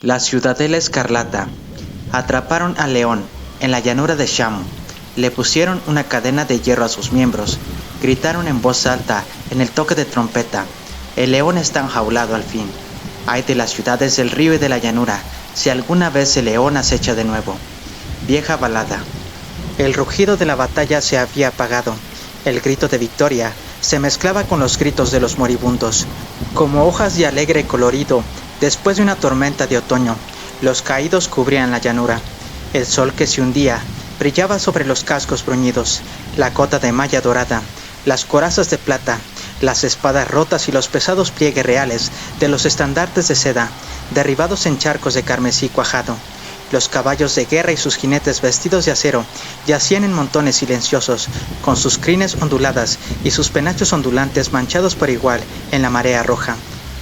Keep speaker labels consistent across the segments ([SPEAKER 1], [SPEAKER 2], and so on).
[SPEAKER 1] La ciudadela escarlata. Atraparon al león en la llanura de Shamu. Le pusieron una cadena de hierro a sus miembros. Gritaron en voz alta en el toque de trompeta. El león está enjaulado al fin. Ay de las ciudades del río y de la llanura, si alguna vez el león acecha de nuevo. Vieja balada. El rugido de la batalla se había apagado. El grito de victoria se mezclaba con los gritos de los moribundos. Como hojas de alegre colorido, después de una tormenta de otoño, los caídos cubrían la llanura. El sol que se hundía brillaba sobre los cascos bruñidos, la cota de malla dorada, las corazas de plata, las espadas rotas y los pesados pliegues reales de los estandartes de seda, derribados en charcos de carmesí cuajado. Los caballos de guerra y sus jinetes vestidos de acero yacían en montones silenciosos, con sus crines onduladas y sus penachos ondulantes manchados por igual en la marea roja.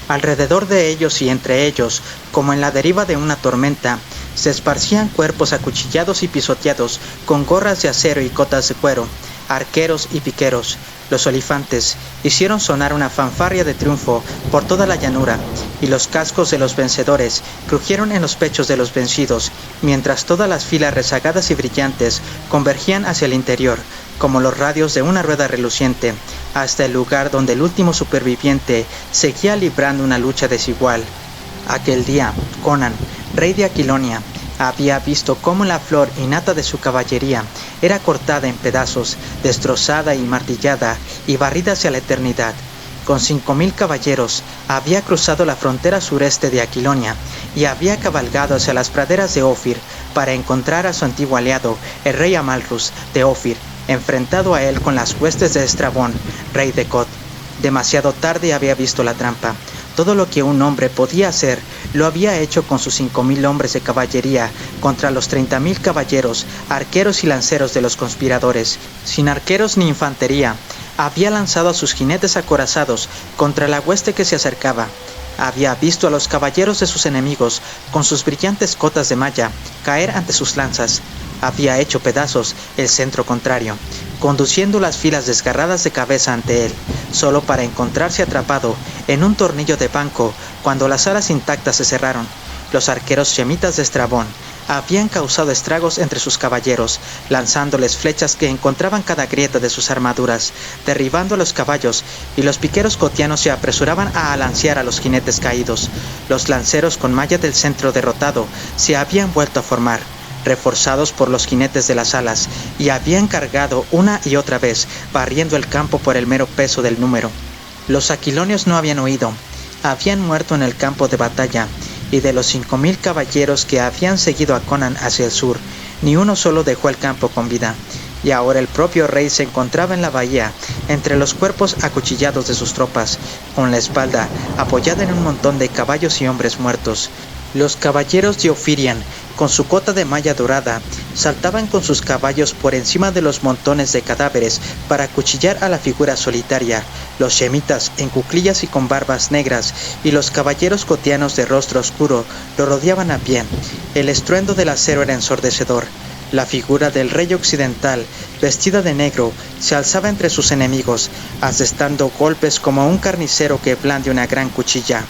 [SPEAKER 1] Alrededor de ellos y entre ellos, como en la deriva de una tormenta, se esparcían cuerpos acuchillados y pisoteados con gorras de acero y cotas de cuero, arqueros y piqueros. Los olifantes hicieron sonar una fanfarria de triunfo por toda la llanura, y los cascos de los vencedores crujieron en los pechos de los vencidos, mientras todas las filas rezagadas y brillantes convergían hacia el interior, como los radios de una rueda reluciente, hasta el lugar donde el último superviviente seguía librando una lucha desigual. Aquel día, Conan, rey de Aquilonia, había visto cómo la flor innata de su caballería era cortada en pedazos, destrozada y martillada y barrida hacia la eternidad. Con 5,000 caballeros había cruzado la frontera sureste de Aquilonia y había cabalgado hacia las praderas de Ofir para encontrar a su antiguo aliado, el rey Amalrus de Ofir, enfrentado a él con las huestes de Estrabón, rey de Cod. Demasiado tarde había visto la trampa. Todo lo que un hombre podía hacer lo había hecho con sus 5,000 hombres de caballería contra los 30,000 caballeros, arqueros y lanceros de los conspiradores. Sin arqueros ni infantería, había lanzado a sus jinetes acorazados contra la hueste que se acercaba. Había visto a los caballeros de sus enemigos, con sus brillantes cotas de malla, caer ante sus lanzas. Había hecho pedazos el centro contrario, conduciendo las filas desgarradas de cabeza ante él, solo para encontrarse atrapado en un tornillo de banco cuando las alas intactas se cerraron. Los arqueros shemitas de Estrabón habían causado estragos entre sus caballeros, lanzándoles flechas que encontraban cada grieta de sus armaduras, derribando a los caballos, y los piqueros cotianos se apresuraban a alancear a los jinetes caídos. Los lanceros con malla del centro derrotado se habían vuelto a formar, reforzados por los jinetes de las alas, y habían cargado una y otra vez, barriendo el campo por el mero peso del número. Los aquilonios no habían huido, habían muerto en el campo de batalla, y de los 5,000 caballeros que habían seguido a Conan hacia el sur, ni uno solo dejó el campo con vida. Y ahora el propio rey se encontraba en la bahía, entre los cuerpos acuchillados de sus tropas, con la espalda apoyada en un montón de caballos y hombres muertos. Los caballeros de Ofirian, con su cota de malla dorada, saltaban con sus caballos por encima de los montones de cadáveres para acuchillar a la figura solitaria. Los shemitas en cuclillas y con barbas negras, y los caballeros cotianos de rostro oscuro lo rodeaban a pie. El estruendo del acero era ensordecedor. La figura del rey occidental, vestida de negro, se alzaba entre sus enemigos, asestando golpes como un carnicero que blande una gran cuchilla.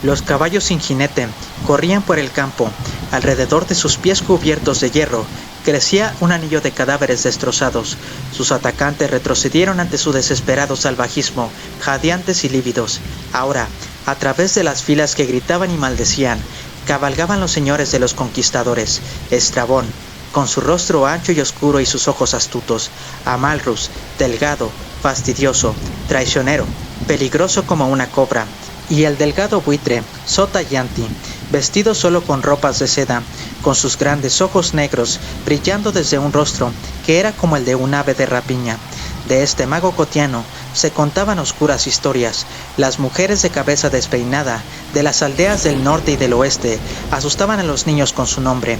[SPEAKER 1] Los caballos sin jinete corrían por el campo. Alrededor de sus pies cubiertos de hierro crecía un anillo de cadáveres destrozados. Sus atacantes retrocedieron ante su desesperado salvajismo, jadeantes y lívidos. Ahora, a través de las filas que gritaban y maldecían, cabalgaban los señores de los conquistadores: Estrabón, con su rostro ancho y oscuro y sus ojos astutos; Amalrus, delgado, fastidioso, traicionero, peligroso como una cobra; y el delgado buitre, Sota Yanti, vestido solo con ropas de seda, con sus grandes ojos negros brillando desde un rostro que era como el de un ave de rapiña. De este mago cotiano se contaban oscuras historias. Las mujeres de cabeza despeinada de las aldeas del norte y del oeste asustaban a los niños con su nombre,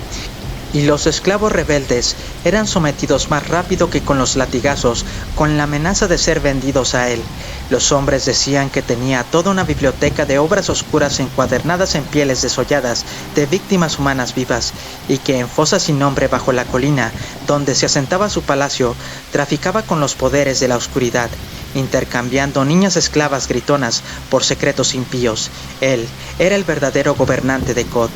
[SPEAKER 1] y los esclavos rebeldes eran sometidos más rápido que con los latigazos, con la amenaza de ser vendidos a él. Los hombres decían que tenía toda una biblioteca de obras oscuras encuadernadas en pieles desolladas de víctimas humanas vivas, y que en fosas sin nombre bajo la colina, donde se asentaba su palacio, traficaba con los poderes de la oscuridad, intercambiando niñas esclavas gritonas por secretos impíos. Él era el verdadero gobernante de Cod.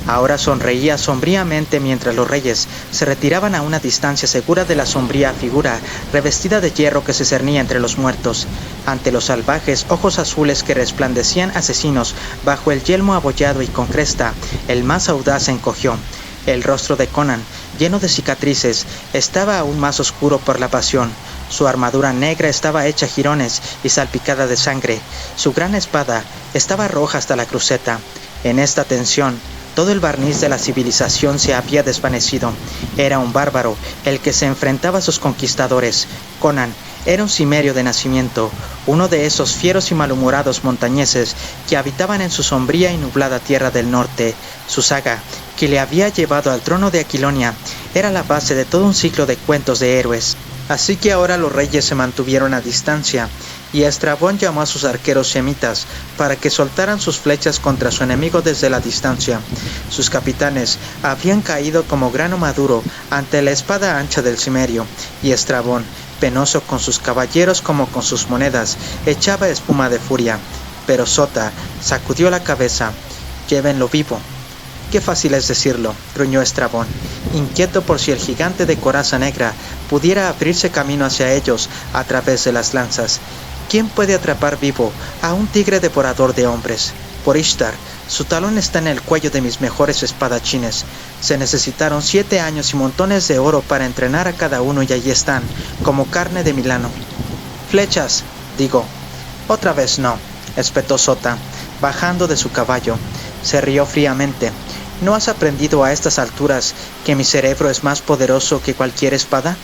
[SPEAKER 1] Ahora sonreía sombríamente mientras los reyes se retiraban a una distancia segura de la sombría figura revestida de hierro que se cernía entre los muertos. Ante los salvajes ojos azules que resplandecían asesinos bajo el yelmo abollado y con cresta, el más audaz se encogió. El rostro de Conan, lleno de cicatrices, estaba aún más oscuro por la pasión. Su armadura negra estaba hecha jirones y salpicada de sangre. Su gran espada estaba roja hasta la cruceta. En esta tensión, todo el barniz de la civilización se había desvanecido. Era un bárbaro el que se enfrentaba a sus conquistadores. Conan era un cimerio de nacimiento, uno de esos fieros y malhumorados montañeses que habitaban en su sombría y nublada tierra del norte. Su saga, que le había llevado al trono de Aquilonia, era la base de todo un ciclo de cuentos de héroes. Así que ahora los reyes se mantuvieron a distancia, y Estrabón llamó a sus arqueros semitas para que soltaran sus flechas contra su enemigo desde la distancia. Sus capitanes habían caído como grano maduro ante la espada ancha del cimerio, y Estrabón, penoso con sus caballeros como con sus monedas, echaba espuma de furia. Pero Sota sacudió la cabeza. «Llévenlo vivo». «Qué fácil es decirlo», gruñó Estrabón, inquieto por si el gigante de coraza negra pudiera abrirse camino hacia ellos a través de las lanzas. ¿Quién puede atrapar vivo a un tigre devorador de hombres? Por Ishtar, su talón está en el cuello de mis mejores espadachines. Se necesitaron 7 años y montones de oro para entrenar a cada uno y allí están, como carne de Milano. «Flechas», digo. «Otra vez no», espetó Sota, bajando de su caballo. Se rió fríamente. ¿No has aprendido a estas alturas que mi cerebro es más poderoso que cualquier espada?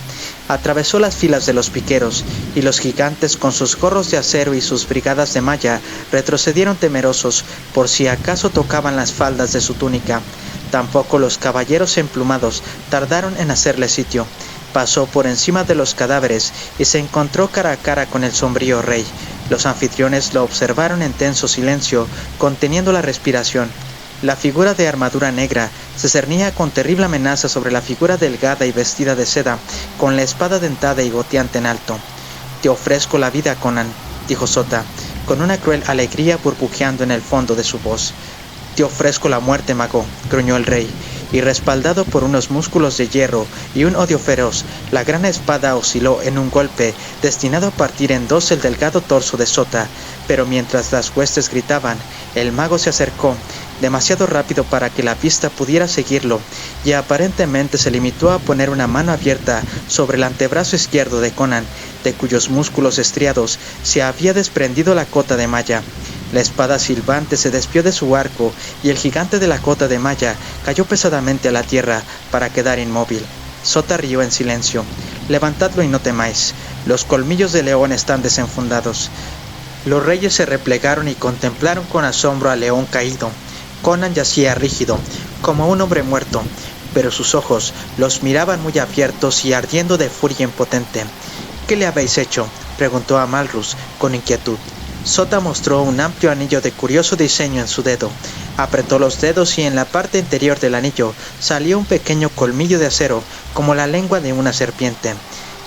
[SPEAKER 1] Atravesó las filas de los piqueros, y los gigantes con sus gorros de acero y sus brigadas de malla retrocedieron temerosos por si acaso tocaban las faldas de su túnica. Tampoco los caballeros emplumados tardaron en hacerle sitio. Pasó por encima de los cadáveres y se encontró cara a cara con el sombrío rey. Los anfitriones lo observaron en tenso silencio, conteniendo la respiración. La figura de armadura negra se cernía con terrible amenaza sobre la figura delgada y vestida de seda, con la espada dentada y goteante en alto. «Te ofrezco la vida, Conan», dijo Sota, con una cruel alegría burbujeando en el fondo de su voz. «Te ofrezco la muerte, mago», gruñó el rey, y respaldado por unos músculos de hierro y un odio feroz, la gran espada osciló en un golpe destinado a partir en dos el delgado torso de Sota. Pero mientras las huestes gritaban, el mago se acercó, demasiado rápido para que la vista pudiera seguirlo, y aparentemente se limitó a poner una mano abierta sobre el antebrazo izquierdo de Conan, de cuyos músculos estriados se había desprendido la cota de malla. La espada silbante se despió de su arco, y el gigante de la cota de malla cayó pesadamente a la tierra para quedar inmóvil. Sota rió en silencio. «Levantadlo y no temáis. Los colmillos de león están desenfundados». Los reyes se replegaron y contemplaron con asombro al león caído. Conan yacía rígido, como un hombre muerto, pero sus ojos los miraban muy abiertos y ardiendo de furia impotente. «¿Qué le habéis hecho?», preguntó a Malrus con inquietud. Sota mostró un amplio anillo de curioso diseño en su dedo. Apretó los dedos y en la parte interior del anillo salió un pequeño colmillo de acero, como la lengua de una serpiente.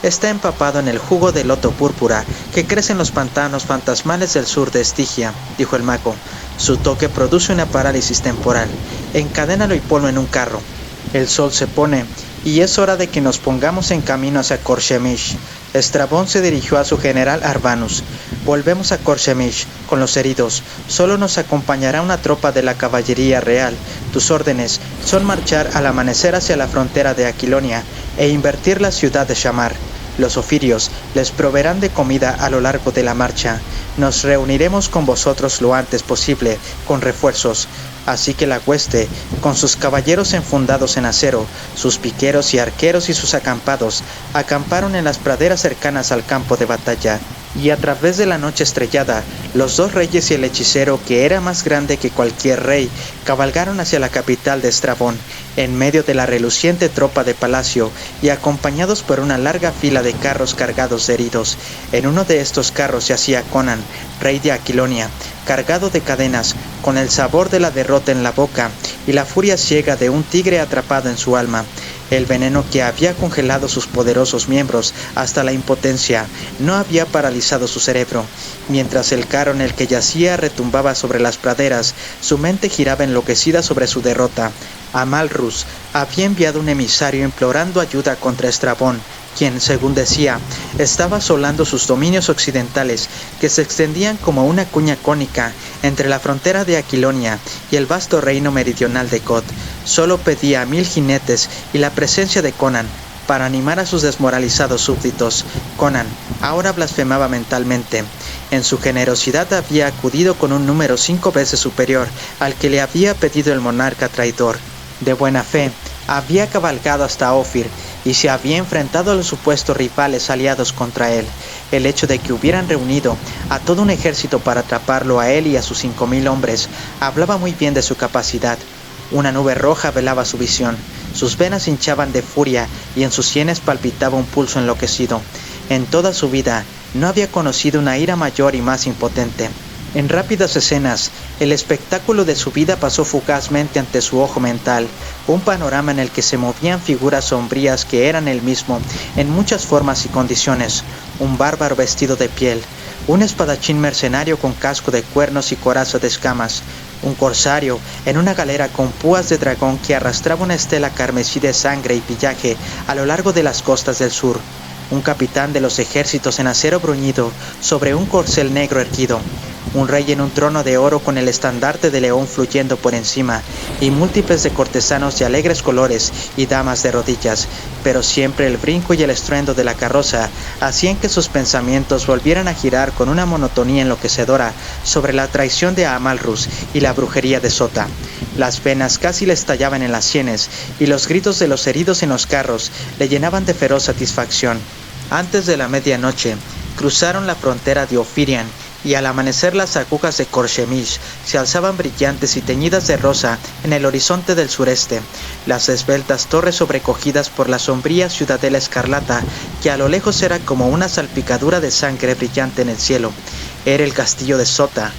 [SPEAKER 1] «Está empapado en el jugo de loto púrpura que crece en los pantanos fantasmales del sur de Estigia», dijo el mago. «Su toque produce una parálisis temporal. Encadénalo y ponlo en un carro. El sol se pone y es hora de que nos pongamos en camino hacia Korchemish». Estrabón se dirigió a su general Arbanus. «Volvemos a Korchemish con los heridos. Solo nos acompañará una tropa de la caballería real. Tus órdenes son marchar al amanecer hacia la frontera de Aquilonia e invertir la ciudad de Shamar. Los ofirios les proveerán de comida a lo largo de la marcha. Nos reuniremos con vosotros lo antes posible, con refuerzos». Así que la hueste, con sus caballeros enfundados en acero, sus piqueros y arqueros y sus acampados, acamparon en las praderas cercanas al campo de batalla. Y a través de la noche estrellada, los dos reyes y el hechicero, que era más grande que cualquier rey, cabalgaron hacia la capital de Estrabón, en medio de la reluciente tropa de palacio y acompañados por una larga fila de carros cargados de heridos. En uno de estos carros yacía Conan, rey de Aquilonia, cargado de cadenas, con el sabor de la derrota en la boca y la furia ciega de un tigre atrapado en su alma. El veneno que había congelado sus poderosos miembros hasta la impotencia no había paralizado su cerebro. Mientras el carro en el que yacía retumbaba sobre las praderas, su mente giraba enloquecida sobre su derrota. Amalrus había enviado un emisario implorando ayuda contra Estrabón, quien, según decía, estaba asolando sus dominios occidentales, que se extendían como una cuña cónica entre la frontera de Aquilonia y el vasto reino meridional de Cod. Solo pedía 1000 jinetes y la presencia de Conan para animar a sus desmoralizados súbditos. Conan ahora blasfemaba mentalmente. En su generosidad había acudido con un número 5 veces superior al que le había pedido el monarca traidor. De buena fe, había cabalgado hasta Ofir y se había enfrentado a los supuestos rivales aliados contra él. El hecho de que hubieran reunido a todo un ejército para atraparlo a él y a sus 5000 hombres hablaba muy bien de su capacidad. Una nube roja velaba su visión, sus venas hinchaban de furia y en sus sienes palpitaba un pulso enloquecido. En toda su vida no había conocido una ira mayor y más impotente. En rápidas escenas, el espectáculo de su vida pasó fugazmente ante su ojo mental, un panorama en el que se movían figuras sombrías que eran él mismo, en muchas formas y condiciones: un bárbaro vestido de piel, un espadachín mercenario con casco de cuernos y coraza de escamas, un corsario en una galera con púas de dragón que arrastraba una estela carmesí de sangre y pillaje a lo largo de las costas del sur, un capitán de los ejércitos en acero bruñido sobre un corcel negro erguido, un rey en un trono de oro con el estandarte de león fluyendo por encima, y múltiples de cortesanos de alegres colores y damas de rodillas, pero siempre el brinco y el estruendo de la carroza hacían que sus pensamientos volvieran a girar con una monotonía enloquecedora sobre la traición de Amalrus y la brujería de Sota. Las venas casi le estallaban en las sienes, y los gritos de los heridos en los carros le llenaban de feroz satisfacción. Antes de la medianoche, cruzaron la frontera de Ofirian, y al amanecer las agujas de Corchemish se alzaban brillantes y teñidas de rosa en el horizonte del sureste, las esbeltas torres sobrecogidas por la sombría ciudadela escarlata, que a lo lejos era como una salpicadura de sangre brillante en el cielo. Era el castillo de Sota.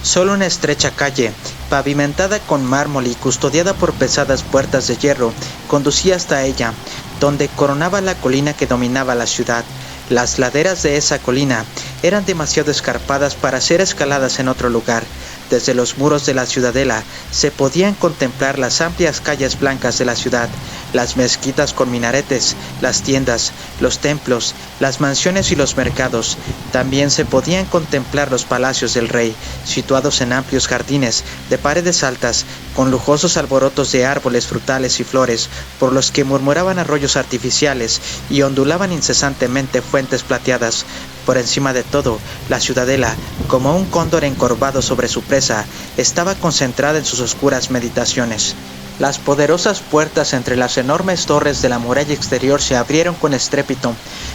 [SPEAKER 1] Solo una estrecha calle, pavimentada con mármol y custodiada por pesadas puertas de hierro, conducía hasta ella, donde coronaba la colina que dominaba la ciudad. Las laderas de esa colina eran demasiado escarpadas para ser escaladas en otro lugar. Desde los muros de la ciudadela se podían contemplar las amplias calles blancas de la ciudad, las mezquitas con minaretes, las tiendas, los templos, las mansiones y los mercados. También se podían contemplar los palacios del rey, situados en amplios jardines de paredes altas, con lujosos alborotos de árboles frutales y flores, por los que murmuraban arroyos artificiales y ondulaban incesantemente fuentes plateadas. Por encima de todo, la ciudadela, como un cóndor encorvado sobre su presa, estaba concentrada en sus oscuras meditaciones. Las poderosas puertas entre las enormes torres de la muralla exterior se abrieron con estrépito,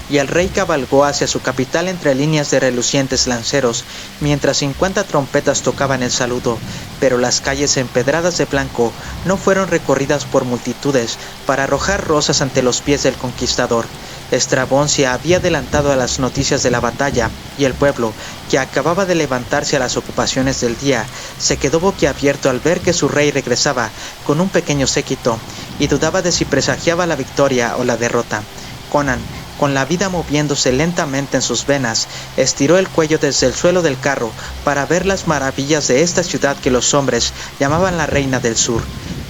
[SPEAKER 1] y el rey cabalgó hacia su capital entre líneas de relucientes lanceros, mientras 50 trompetas tocaban el saludo. Pero las calles empedradas de blanco no fueron recorridas por multitudes para arrojar rosas ante los pies del conquistador. Estrabón se había adelantado a las noticias de la batalla, y el pueblo, que acababa de levantarse a las ocupaciones del día, se quedó boquiabierto al ver que su rey regresaba con un pequeño séquito, y dudaba de si presagiaba la victoria o la derrota. Conan, con la vida moviéndose lentamente en sus venas, estiró el cuello desde el suelo del carro para ver las maravillas de esta ciudad que los hombres llamaban la Reina del Sur.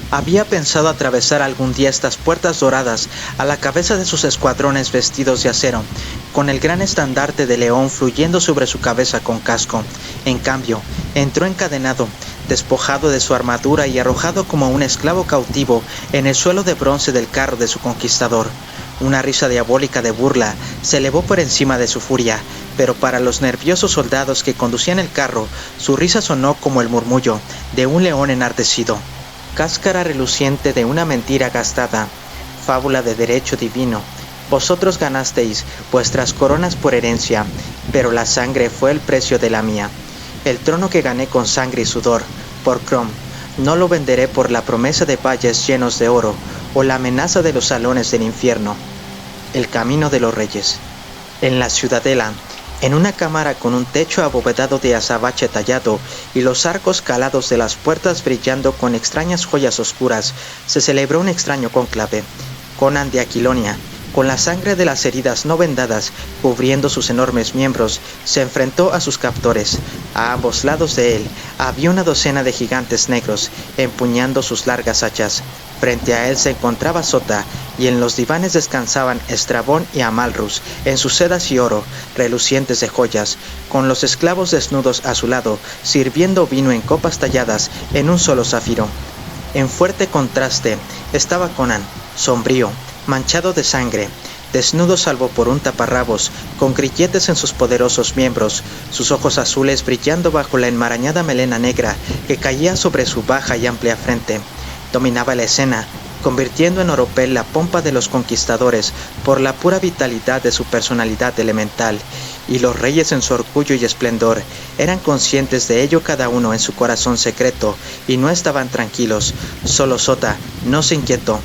[SPEAKER 1] Había pensado atravesar algún día estas puertas doradas a la cabeza de sus escuadrones vestidos de acero, con el gran estandarte de león fluyendo sobre su cabeza con casco. En cambio, entró encadenado, despojado de su armadura y arrojado como un esclavo cautivo en el suelo de bronce del carro de su conquistador. Una risa diabólica de burla se elevó por encima de su furia, pero para los nerviosos soldados que conducían el carro, su risa sonó como el murmullo de un león enardecido. Cáscara reluciente de una mentira gastada, fábula de derecho divino. Vosotros ganasteis vuestras coronas por herencia, pero la sangre fue el precio de la mía. El trono que gané con sangre y sudor, por Crom, no lo venderé por la promesa de valles llenos de oro, o la amenaza de los salones del infierno. El camino de los reyes. En la ciudadela, en una cámara con un techo abovedado de azabache tallado y los arcos calados de las puertas brillando con extrañas joyas oscuras, se celebró un extraño cónclave. Conan de Aquilonia, con la sangre de las heridas no vendadas cubriendo sus enormes miembros, se enfrentó a sus captores. A ambos lados de él había una docena de gigantes negros, empuñando sus largas hachas. Frente a él se encontraba Sota, y en los divanes descansaban Estrabón y Amalrus, en sus sedas y oro, relucientes de joyas, con los esclavos desnudos a su lado, sirviendo vino en copas talladas en un solo zafiro. En fuerte contraste estaba Conan, sombrío, manchado de sangre, desnudo salvo por un taparrabos, con grilletes en sus poderosos miembros, sus ojos azules brillando bajo la enmarañada melena negra que caía sobre su baja y amplia frente. Dominaba la escena, convirtiendo en oropel la pompa de los conquistadores por la pura vitalidad de su personalidad elemental, y los reyes en su orgullo y esplendor eran conscientes de ello cada uno en su corazón secreto, y no estaban tranquilos. Solo Sota no se inquietó.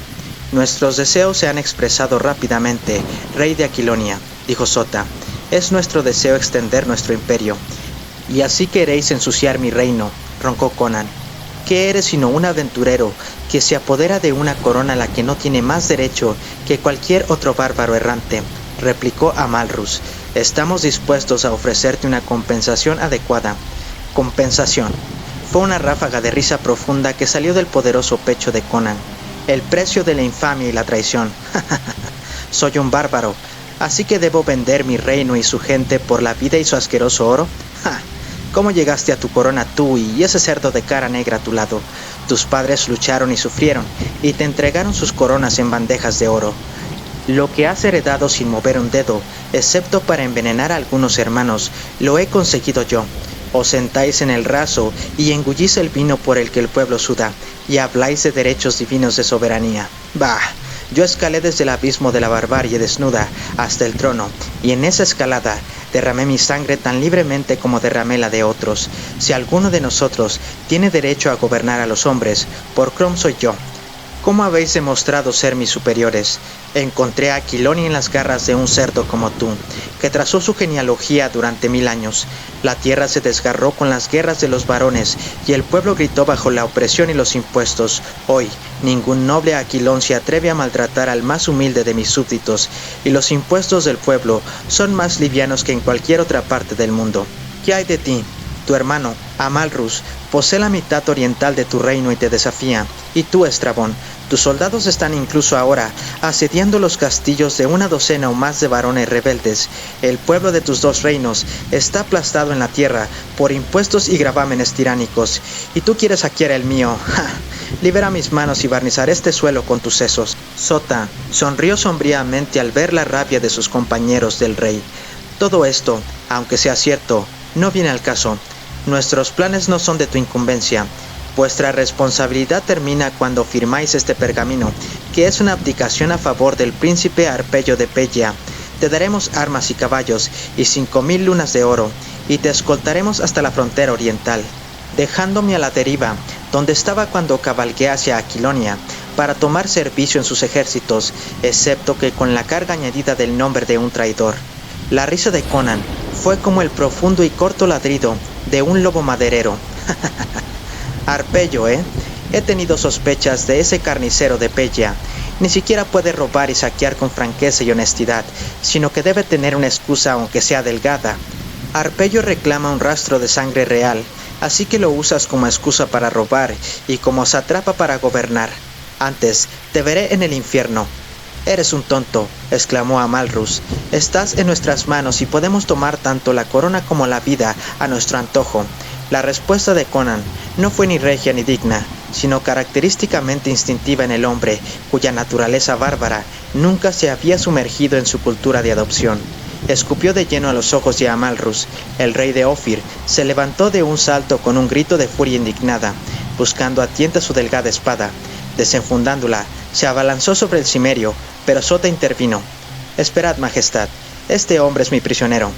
[SPEAKER 1] Nuestros deseos se han expresado rápidamente, rey de Aquilonia, dijo Sota. Es nuestro deseo extender nuestro imperio. Y así queréis ensuciar mi reino, roncó Conan. ¿Qué eres sino un aventurero que se apodera de una corona a la que no tiene más derecho que cualquier otro bárbaro errante? Replicó Amalrus. Estamos dispuestos a ofrecerte una compensación adecuada. Compensación. Fue una ráfaga de risa profunda que salió del poderoso pecho de Conan. El precio de la infamia y la traición. Soy un bárbaro, así que debo vender mi reino y su gente por la vida y su asqueroso oro. ¿Cómo llegaste a tu corona tú y ese cerdo de cara negra a tu lado? Tus padres lucharon y sufrieron, y te entregaron sus coronas en bandejas de oro. Lo que has heredado sin mover un dedo, excepto para envenenar a algunos hermanos, lo he conseguido yo. Os sentáis en el raso y engullís el vino por el que el pueblo suda, y habláis de derechos divinos de soberanía. Bah, yo escalé desde el abismo de la barbarie desnuda hasta el trono, y en esa escalada derramé mi sangre tan libremente como derramé la de otros. Si alguno de nosotros tiene derecho a gobernar a los hombres, por Crom soy yo. ¿Cómo habéis demostrado ser mis superiores? Encontré a Aquilonia en las garras de un cerdo como tú, que trazó su genealogía durante 1000 años. La tierra se desgarró con las guerras de los varones, y el pueblo gritó bajo la opresión y los impuestos. Hoy, ningún noble Aquilón se atreve a maltratar al más humilde de mis súbditos, y los impuestos del pueblo son más livianos que en cualquier otra parte del mundo. ¿Qué hay de ti? Tu hermano, Amalrus, posee la mitad oriental de tu reino y te desafía. Y tú, Estrabón, tus soldados están incluso ahora asediando los castillos de una docena o más de varones rebeldes. El pueblo de tus dos reinos está aplastado en la tierra por impuestos y gravámenes tiránicos. Y tú quieres saquear el mío. ¡Ja! Libera mis manos y barnizar este suelo con tus sesos. Sota sonrió sombríamente al ver la rabia de sus compañeros del rey. Todo esto, aunque sea cierto, no viene al caso. Nuestros planes no son de tu incumbencia. Vuestra responsabilidad termina cuando firmáis este pergamino, que es una abdicación a favor del príncipe Arpello de Pegia. Te daremos armas y caballos y 5000 lunas de oro, y te escoltaremos hasta la frontera oriental, dejándome a la deriva, donde estaba cuando cabalgué hacia Aquilonia, para tomar servicio en sus ejércitos, excepto que con la carga añadida del nombre de un traidor. La risa de Conan fue como el profundo y corto ladrido de un lobo maderero. Arpello, He tenido sospechas de ese carnicero de Pegia. Ni siquiera puede robar y saquear con franqueza y honestidad, sino que debe tener una excusa aunque sea delgada. Arpello reclama un rastro de sangre real, así que lo usas como excusa para robar y como sátrapa para gobernar. Antes, te veré en el infierno. Eres un tonto, exclamó Amalrus. Estás en nuestras manos y podemos tomar tanto la corona como la vida a nuestro antojo. La respuesta de Conan no fue ni regia ni digna, sino característicamente instintiva en el hombre, cuya naturaleza bárbara nunca se había sumergido en su cultura de adopción. Escupió de lleno a los ojos de Amalrus. El rey de Ofir se levantó de un salto con un grito de furia indignada, buscando a tienta su delgada espada. Desenfundándola, se abalanzó sobre el cimerio, pero Sota intervino. «Esperad, majestad, este hombre es mi prisionero».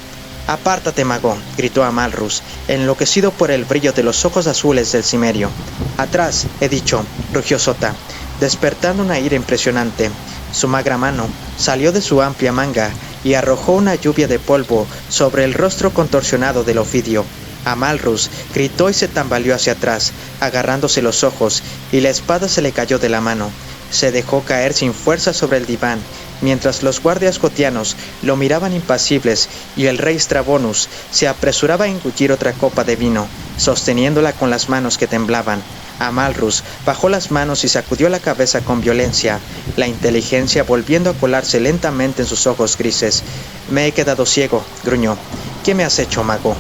[SPEAKER 1] «Apártate, mago», gritó Amalrus, enloquecido por el brillo de los ojos azules del cimerio. «Atrás, he dicho», rugió Sota, despertando una ira impresionante. Su magra mano salió de su amplia manga y arrojó una lluvia de polvo sobre el rostro contorsionado del Ofidio. Amalrus gritó y se tambaleó hacia atrás, agarrándose los ojos, y la espada se le cayó de la mano. Se dejó caer sin fuerza sobre el diván, mientras los guardias gotianos lo miraban impasibles y el rey Stravonus se apresuraba a engullir otra copa de vino, sosteniéndola con las manos que temblaban. Amalrus bajó las manos y sacudió la cabeza con violencia, la inteligencia volviendo a colarse lentamente en sus ojos grises. «Me he quedado ciego», gruñó. «¿Qué me has hecho, mago?»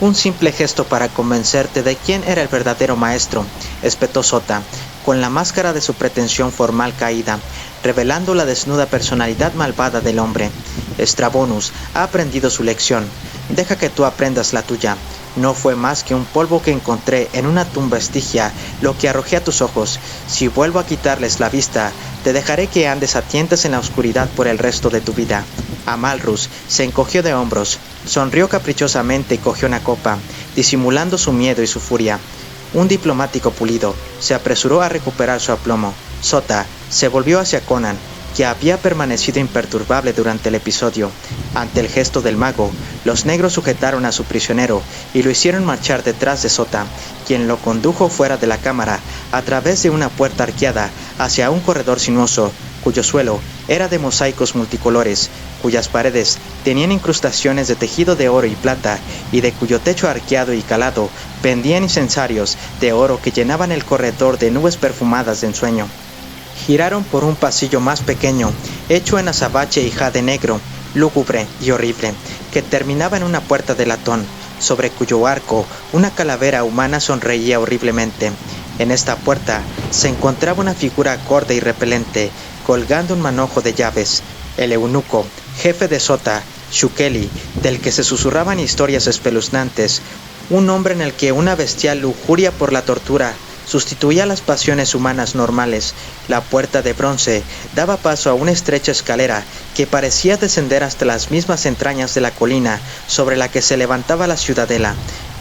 [SPEAKER 1] «Un simple gesto para convencerte de quién era el verdadero maestro», espetó Sota, con la máscara de su pretensión formal caída, revelando la desnuda personalidad malvada del hombre. «Stravonus ha aprendido su lección. Deja que tú aprendas la tuya. No fue más que un polvo que encontré en una tumba estigia lo que arrojé a tus ojos. Si vuelvo a quitarles la vista, te dejaré que andes a tientas en la oscuridad por el resto de tu vida». Amalrus se encogió de hombros, sonrió caprichosamente y cogió una copa, disimulando su miedo y su furia. Un diplomático pulido se apresuró a recuperar su aplomo. Sota se volvió hacia Conan, que había permanecido imperturbable durante el episodio. Ante el gesto del mago, los negros sujetaron a su prisionero y lo hicieron marchar detrás de Sota, quien lo condujo fuera de la cámara, a través de una puerta arqueada, hacia un corredor sinuoso, cuyo suelo era de mosaicos multicolores, cuyas paredes tenían incrustaciones de tejido de oro y plata, y de cuyo techo arqueado y calado pendían incensarios de oro que llenaban el corredor de nubes perfumadas de ensueño. Giraron por un pasillo más pequeño, hecho en azabache y jade negro, lúgubre y horrible, que terminaba en una puerta de latón, sobre cuyo arco una calavera humana sonreía horriblemente. En esta puerta se encontraba una figura acorde y repelente, colgando un manojo de llaves. El eunuco, jefe de Sota, Shukeli, del que se susurraban historias espeluznantes, un hombre en el que una bestial lujuria por la tortura sustituía las pasiones humanas normales. La puerta de bronce daba paso a una estrecha escalera que parecía descender hasta las mismas entrañas de la colina sobre la que se levantaba la ciudadela.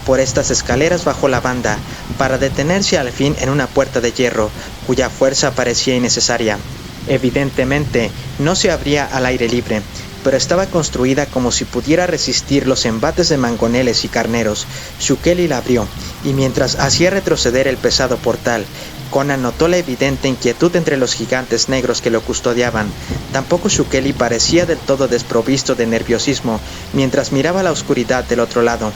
[SPEAKER 1] Por estas escaleras bajó la banda, para detenerse al fin en una puerta de hierro, cuya fuerza parecía innecesaria. Evidentemente, no se abría al aire libre, pero estaba construida como si pudiera resistir los embates de mangoneles y carneros. Shukeli la abrió, y mientras hacía retroceder el pesado portal, Conan notó la evidente inquietud entre los gigantes negros que lo custodiaban. Tampoco Shukeli parecía del todo desprovisto de nerviosismo mientras miraba la oscuridad del otro lado.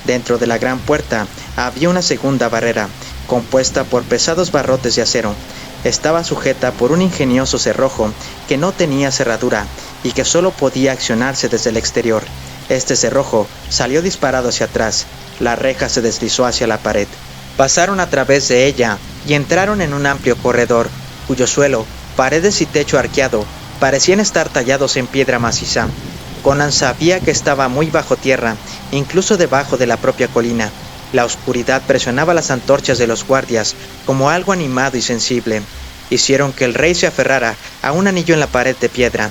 [SPEAKER 1] Dentro de la gran puerta había una segunda barrera, compuesta por pesados barrotes de acero. Estaba sujeta por un ingenioso cerrojo que no tenía cerradura y que solo podía accionarse desde el exterior. Este cerrojo salió disparado hacia atrás. La reja se deslizó hacia la pared. Pasaron a través de ella y entraron en un amplio corredor, cuyo suelo, paredes y techo arqueado parecían estar tallados en piedra maciza. Conan sabía que estaba muy bajo tierra, incluso debajo de la propia colina. La oscuridad presionaba las antorchas de los guardias como algo animado y sensible. Hicieron que el rey se aferrara a un anillo en la pared de piedra.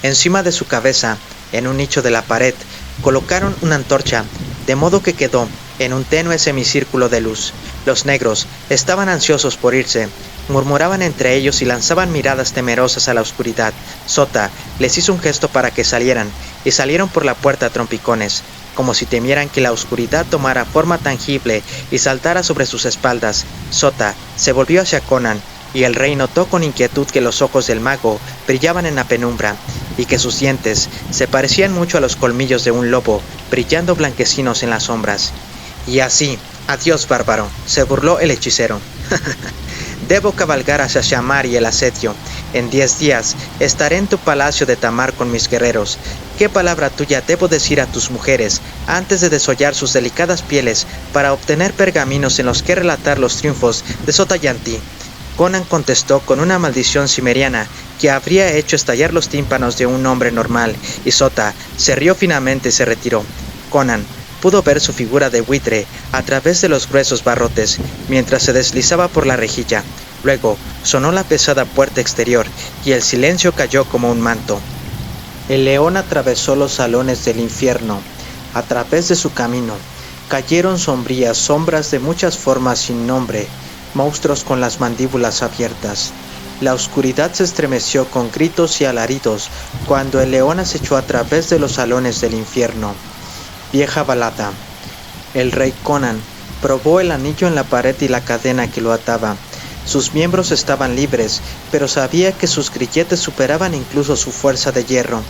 [SPEAKER 1] Encima de su cabeza, en un nicho de la pared, colocaron una antorcha, de modo que quedó en un tenue semicírculo de luz. Los negros estaban ansiosos por irse, murmuraban entre ellos y lanzaban miradas temerosas a la oscuridad. Sota les hizo un gesto para que salieran, y salieron por la puerta a trompicones, como si temieran que la oscuridad tomara forma tangible y saltara sobre sus espaldas. Sota se volvió hacia Conan, y el rey notó con inquietud que los ojos del mago brillaban en la penumbra, y que sus dientes se parecían mucho a los colmillos de un lobo, brillando blanquecinos en las sombras. «Y así, adiós, bárbaro», se burló el hechicero. «Debo cabalgar hacia Shamar y el asedio. En 10 días estaré en tu palacio de Tamar con mis guerreros. ¿Qué palabra tuya debo decir a tus mujeres antes de desollar sus delicadas pieles para obtener pergaminos en los que relatar los triunfos de Sota Yanti?» Conan contestó con una maldición cimeriana que habría hecho estallar los tímpanos de un hombre normal, y Sota se rió finamente y se retiró. Conan pudo ver su figura de buitre a través de los gruesos barrotes, mientras se deslizaba por la rejilla. Luego sonó la pesada puerta exterior, y el silencio cayó como un manto. El león atravesó los salones del infierno. A través de su camino cayeron sombrías sombras de muchas formas sin nombre, monstruos con las mandíbulas abiertas. La oscuridad se estremeció con gritos y alaridos cuando el león acechó a través de los salones del infierno. Vieja balada. El rey Conan probó el anillo en la pared y la cadena que lo ataba. Sus miembros estaban libres, pero sabía que sus grilletes superaban incluso su fuerza de hierro.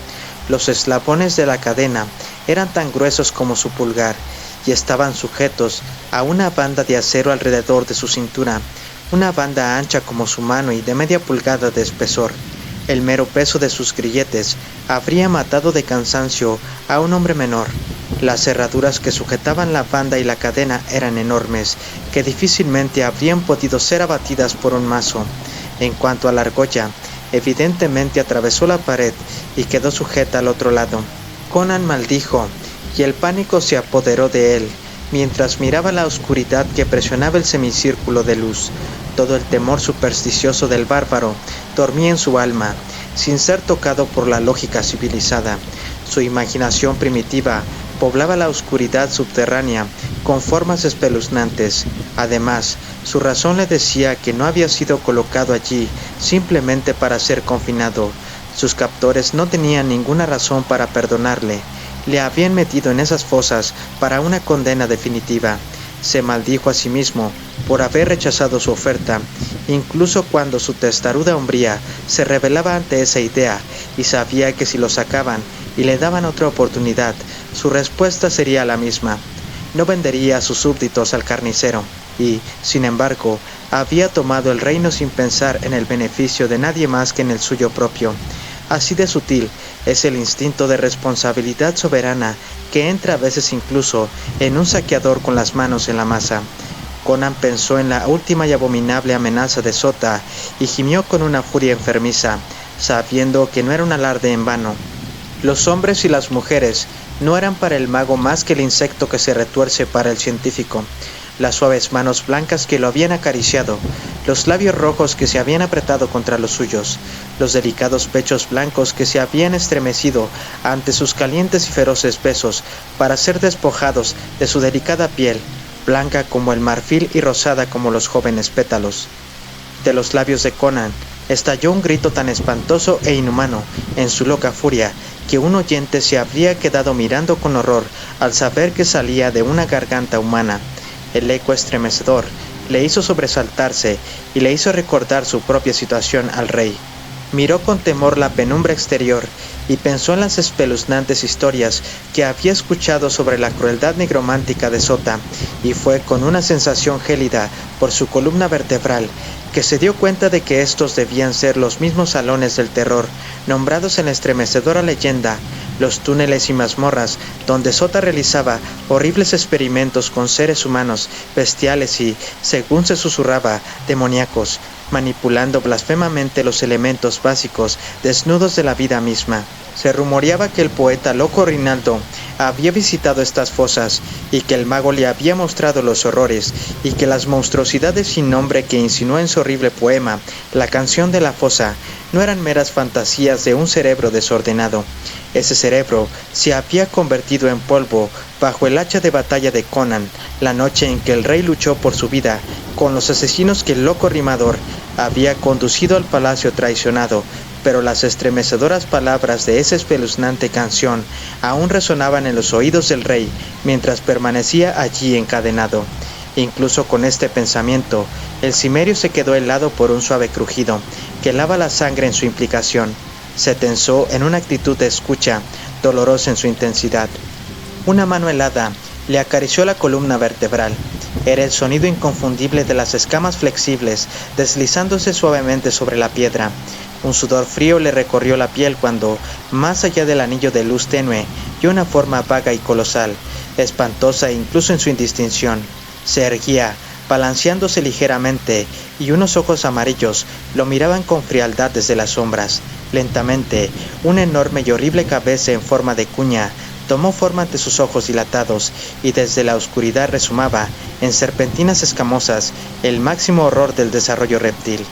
[SPEAKER 1] Los eslabones de la cadena eran tan gruesos como su pulgar, y estaban sujetos a una banda de acero alrededor de su cintura, una banda ancha como su mano y de media pulgada de espesor. El mero peso de sus grilletes habría matado de cansancio a un hombre menor. Las cerraduras que sujetaban la banda y la cadena eran enormes, que difícilmente habrían podido ser abatidas por un mazo. En cuanto a la argolla, evidentemente atravesó la pared y quedó sujeta al otro lado. Conan maldijo, y el pánico se apoderó de él, mientras miraba la oscuridad que presionaba el semicírculo de luz. Todo el temor supersticioso del bárbaro dormía en su alma, sin ser tocado por la lógica civilizada. Su imaginación primitiva poblaba la oscuridad subterránea con formas espeluznantes. Además, su razón le decía que no había sido colocado allí simplemente para ser confinado. Sus captores no tenían ninguna razón para perdonarle. Le habían metido en esas fosas para una condena definitiva. Se maldijo a sí mismo por haber rechazado su oferta, incluso cuando su testaruda hombría se rebelaba ante esa idea y sabía que si lo sacaban y le daban otra oportunidad, su respuesta sería la misma. No vendería a sus súbditos al carnicero y, sin embargo, había tomado el reino sin pensar en el beneficio de nadie más que en el suyo propio. Así de sutil es el instinto de responsabilidad soberana que entra a veces incluso en un saqueador con las manos en la masa. Conan pensó en la última y abominable amenaza de Sota y gimió con una furia enfermiza, sabiendo que no era un alarde en vano. Los hombres y las mujeres no eran para el mago más que el insecto que se retuerce para el científico. Las suaves manos blancas que lo habían acariciado, los labios rojos que se habían apretado contra los suyos, los delicados pechos blancos que se habían estremecido ante sus calientes y feroces besos para ser despojados de su delicada piel, blanca como el marfil y rosada como los jóvenes pétalos. De los labios de Conan estalló un grito tan espantoso e inhumano en su loca furia que un oyente se habría quedado mirando con horror al saber que salía de una garganta humana. El eco estremecedor le hizo sobresaltarse y le hizo recordar su propia situación al rey. Miró con temor la penumbra exterior y pensó en las espeluznantes historias que había escuchado sobre la crueldad nigromántica de Sota, y fue con una sensación gélida por su columna vertebral que se dio cuenta de que estos debían ser los mismos salones del terror, nombrados en la estremecedora leyenda, los túneles y mazmorras donde Sota realizaba horribles experimentos con seres humanos, bestiales y, según se susurraba, demoníacos, manipulando blasfemamente los elementos básicos desnudos de la vida misma. Se rumoreaba que el poeta loco Rinaldo había visitado estas fosas y que el mago le había mostrado los horrores y que las monstruosidades sin nombre que insinuó en su horrible poema, La canción de la fosa, no eran meras fantasías de un cerebro desordenado. Ese cerebro se había convertido en polvo bajo el hacha de batalla de Conan, la noche en que el rey luchó por su vida con los asesinos que el loco rimador había conducido al palacio traicionado, pero las estremecedoras palabras de esa espeluznante canción aún resonaban en los oídos del rey mientras permanecía allí encadenado. Incluso con este pensamiento, el cimerio se quedó helado por un suave crujido que helaba la sangre en su implicación. Se tensó en una actitud de escucha, dolorosa en su intensidad. Una mano helada le acarició la columna vertebral. Era el sonido inconfundible de las escamas flexibles deslizándose suavemente sobre la piedra. Un sudor frío le recorrió la piel cuando, más allá del anillo de luz tenue, vio una forma vaga y colosal, espantosa incluso en su indistinción. Se erguía, balanceándose ligeramente, y unos ojos amarillos lo miraban con frialdad desde las sombras. Lentamente, una enorme y horrible cabeza en forma de cuña tomó forma ante sus ojos dilatados, y desde la oscuridad resumaba, en serpentinas escamosas, el máximo horror del desarrollo reptil.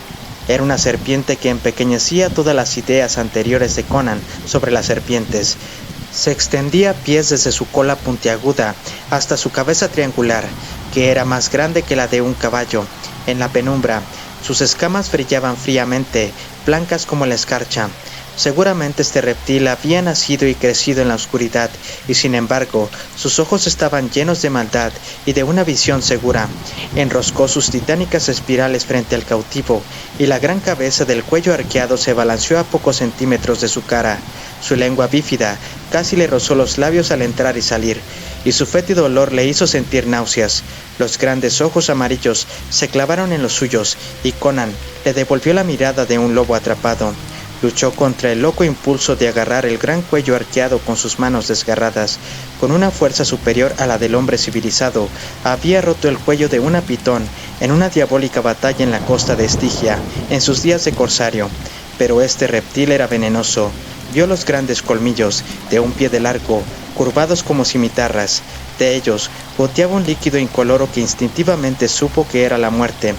[SPEAKER 1] Era una serpiente que empequeñecía todas las ideas anteriores de Conan sobre las serpientes. Se extendía a pies desde su cola puntiaguda hasta su cabeza triangular, que era más grande que la de un caballo. En la penumbra, sus escamas brillaban fríamente, blancas como la escarcha. Seguramente este reptil había nacido y crecido en la oscuridad, y sin embargo, sus ojos estaban llenos de maldad y de una visión segura. Enroscó sus titánicas espirales frente al cautivo, y la gran cabeza del cuello arqueado se balanceó a pocos centímetros de su cara. Su lengua bífida casi le rozó los labios al entrar y salir, y su fétido olor le hizo sentir náuseas. Los grandes ojos amarillos se clavaron en los suyos, y Conan le devolvió la mirada de un lobo atrapado. Luchó contra el loco impulso de agarrar el gran cuello arqueado con sus manos desgarradas. Con una fuerza superior a la del hombre civilizado, había roto el cuello de una pitón en una diabólica batalla en la costa de Estigia, en sus días de corsario. Pero este reptil era venenoso. Vio los grandes colmillos, de un pie de largo, curvados como cimitarras. De ellos goteaba un líquido incoloro que instintivamente supo que era la muerte.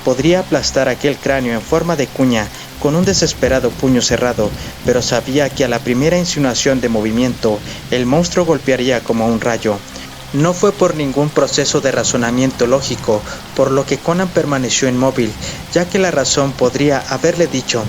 [SPEAKER 1] Podría aplastar aquel cráneo en forma de cuña con un desesperado puño cerrado, pero sabía que a la primera insinuación de movimiento, el monstruo golpearía como un rayo. No fue por ningún proceso de razonamiento lógico, por lo que Conan permaneció inmóvil, ya que la razón podría haberle dicho,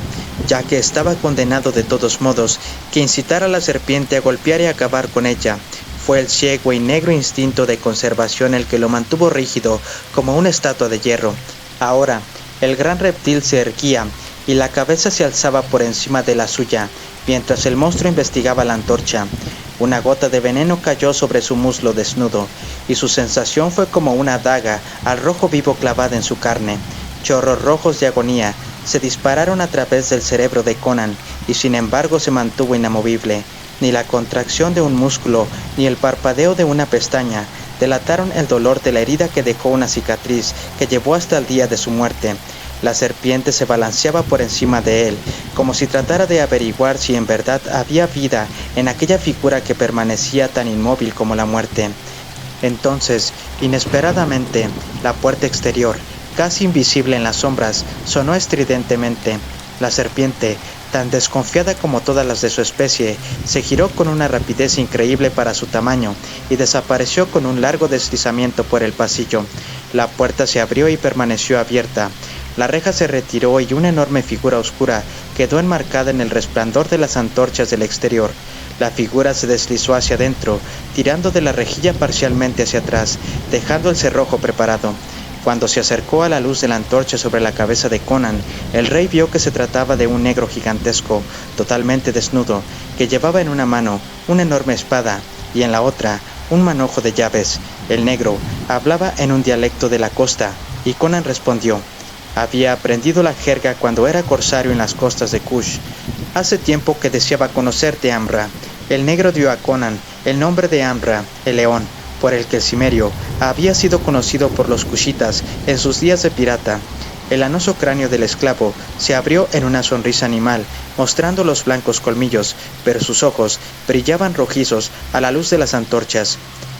[SPEAKER 1] ya que estaba condenado de todos modos, que incitar a la serpiente a golpear y acabar con ella. Fue el ciego y negro instinto de conservación el que lo mantuvo rígido como una estatua de hierro. Ahora, el gran reptil se erguía, y la cabeza se alzaba por encima de la suya, mientras el monstruo investigaba la antorcha. Una gota de veneno cayó sobre su muslo desnudo, y su sensación fue como una daga al rojo vivo clavada en su carne. Chorros rojos de agonía se dispararon a través del cerebro de Conan, y sin embargo se mantuvo inamovible. Ni la contracción de un músculo, ni el parpadeo de una pestaña, delataron el dolor de la herida que dejó una cicatriz que llevó hasta el día de su muerte. La serpiente se balanceaba por encima de él, como si tratara de averiguar si en verdad había vida en aquella figura que permanecía tan inmóvil como la muerte. Entonces, inesperadamente, la puerta exterior, casi invisible en las sombras, sonó estridentemente. La serpiente, tan desconfiada como todas las de su especie, se giró con una rapidez increíble para su tamaño y desapareció con un largo deslizamiento por el pasillo. La puerta se abrió y permaneció abierta. La reja se retiró y una enorme figura oscura quedó enmarcada en el resplandor de las antorchas del exterior. La figura se deslizó hacia adentro, tirando de la rejilla parcialmente hacia atrás, dejando el cerrojo preparado. Cuando se acercó a la luz de la antorcha sobre la cabeza de Conan, el rey vio que se trataba de un negro gigantesco, totalmente desnudo, que llevaba en una mano una enorme espada y en la otra un manojo de llaves. El negro hablaba en un dialecto de la costa y Conan respondió. Había aprendido la jerga cuando era corsario en las costas de Kush. Hace tiempo que deseaba conocerte, Amra. El negro dio a Conan el nombre de Amra, el león, por el que el cimerio había sido conocido por los kushitas en sus días de pirata. El lanoso cráneo del esclavo se abrió en una sonrisa animal, mostrando los blancos colmillos, pero sus ojos brillaban rojizos a la luz de las antorchas.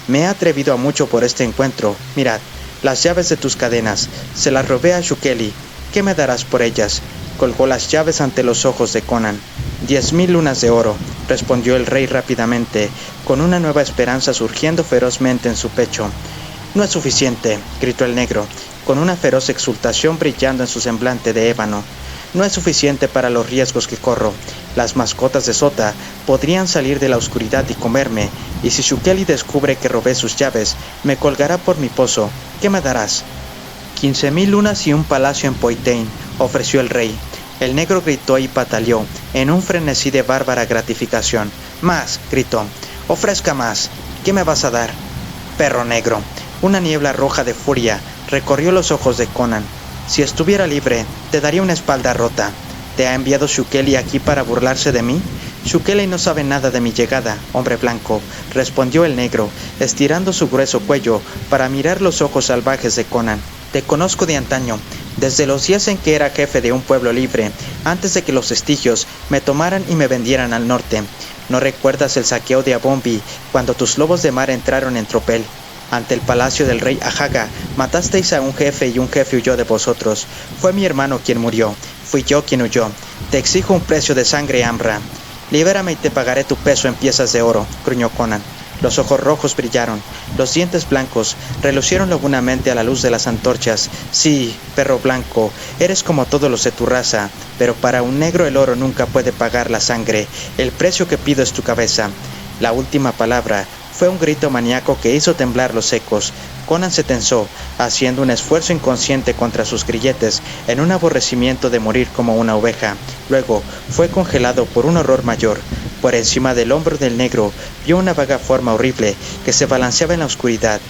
[SPEAKER 1] Me he atrevido a mucho por este encuentro. Mirad, las llaves de tus cadenas, se las robé a Shukeli. ¿Qué me darás por ellas? Colgó las llaves ante los ojos de Conan. 10.000 lunas de oro, respondió el rey rápidamente, con una nueva esperanza surgiendo ferozmente en su pecho. No es suficiente, gritó el negro, con una feroz exultación brillando en su semblante de ébano. No es suficiente para los riesgos que corro. Las mascotas de Sota podrían salir de la oscuridad y comerme, y si Shukeli descubre que robé sus llaves, me colgará por mi pozo. ¿Qué me darás? 15.000 lunas y un palacio en Poitain, ofreció el rey. El negro gritó y pataleó, en un frenesí de bárbara gratificación. Más, gritó. Ofrezca más. ¿Qué me vas a dar? Perro negro. Una niebla roja de furia recorrió los ojos de Conan. Si estuviera libre, te daría una espalda rota. ¿Te ha enviado Shukeli aquí para burlarse de mí? Shukeli no sabe nada de mi llegada, hombre blanco, respondió el negro, estirando su grueso cuello para mirar los ojos salvajes de Conan. Te conozco de antaño, desde los días en que era jefe de un pueblo libre, antes de que los estigios me tomaran y me vendieran al norte. ¿No recuerdas el saqueo de Abombi, cuando tus lobos de mar entraron en tropel? Ante el palacio del rey Ajaga, matasteis a un jefe y un jefe huyó de vosotros. Fue mi hermano quien murió, fui yo quien huyó. Te exijo un precio de sangre, Amra. Libérame y te pagaré tu peso en piezas de oro, gruñó Conan. Los ojos rojos brillaron, los dientes blancos relucieron lobunamente a la luz de las antorchas. Sí, perro blanco, eres como todos los de tu raza, pero para un negro el oro nunca puede pagar la sangre. El precio que pido es tu cabeza. La última palabra fue un grito maníaco que hizo temblar los ecos. Conan se tensó, haciendo un esfuerzo inconsciente contra sus grilletes, en un aborrecimiento de morir como una oveja. Luego fue congelado por un horror mayor. Por encima del hombro del negro vio una vaga forma horrible que se balanceaba en la oscuridad.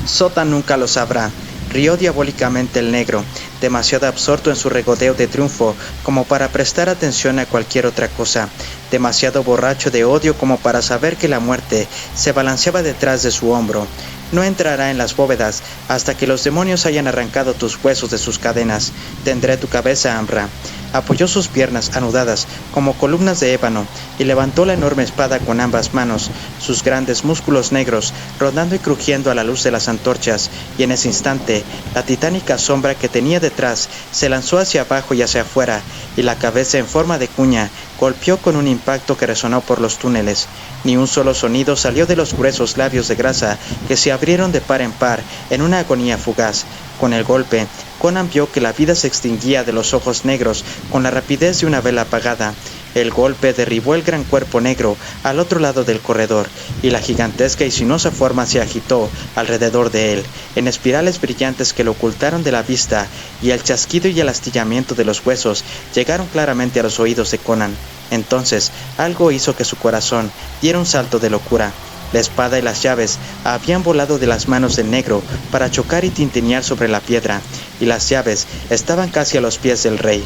[SPEAKER 1] Sota nunca lo sabrá. Rió diabólicamente el negro, demasiado absorto en su regodeo de triunfo como para prestar atención a cualquier otra cosa, demasiado borracho de odio como para saber que la muerte se balanceaba detrás de su hombro. No entrará en las bóvedas hasta que los demonios hayan arrancado tus huesos de sus cadenas. Tendré tu cabeza, Amra. Apoyó sus piernas anudadas como columnas de ébano y levantó la enorme espada con ambas manos, sus grandes músculos negros rodando y crujiendo a la luz de las antorchas, y en ese instante la titánica sombra que tenía detrás se lanzó hacia abajo y hacia afuera, y la cabeza en forma de cuña golpeó con un impacto que resonó por los túneles. Ni un solo sonido salió de los gruesos labios de grasa que se abrieron de par en par en una agonía fugaz. Con el golpe, Conan vio que la vida se extinguía de los ojos negros con la rapidez de una vela apagada. El golpe derribó el gran cuerpo negro al otro lado del corredor, y la gigantesca y sinuosa forma se agitó alrededor de él, en espirales brillantes que lo ocultaron de la vista, y el chasquido y el astillamiento de los huesos llegaron claramente a los oídos de Conan. Entonces, algo hizo que su corazón diera un salto de locura. La espada y las llaves habían volado de las manos del negro para chocar y tintinear sobre la piedra, y las llaves estaban casi a los pies del rey.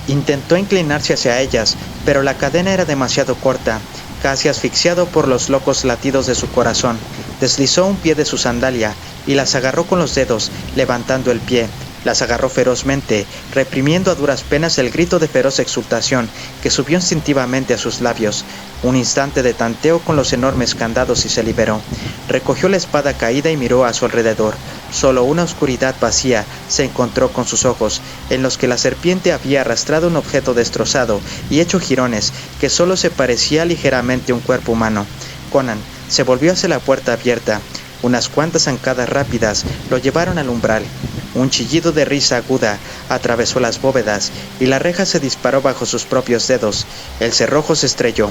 [SPEAKER 1] Intentó inclinarse hacia ellas, pero la cadena era demasiado corta. Casi asfixiado por los locos latidos de su corazón, deslizó un pie de su sandalia y las agarró con los dedos, levantando el pie. Las agarró ferozmente, reprimiendo a duras penas el grito de feroz exultación que subió instintivamente a sus labios. Un instante de tanteo con los enormes candados y se liberó. Recogió la espada caída y miró a su alrededor. Solo una oscuridad vacía se encontró con sus ojos, en los que la serpiente había arrastrado un objeto destrozado y hecho jirones que solo se parecía ligeramente a un cuerpo humano. Conan se volvió hacia la puerta abierta. Unas cuantas zancadas rápidas lo llevaron al umbral. Un chillido de risa aguda atravesó las bóvedas y la reja se disparó bajo sus propios dedos. El cerrojo se estrelló.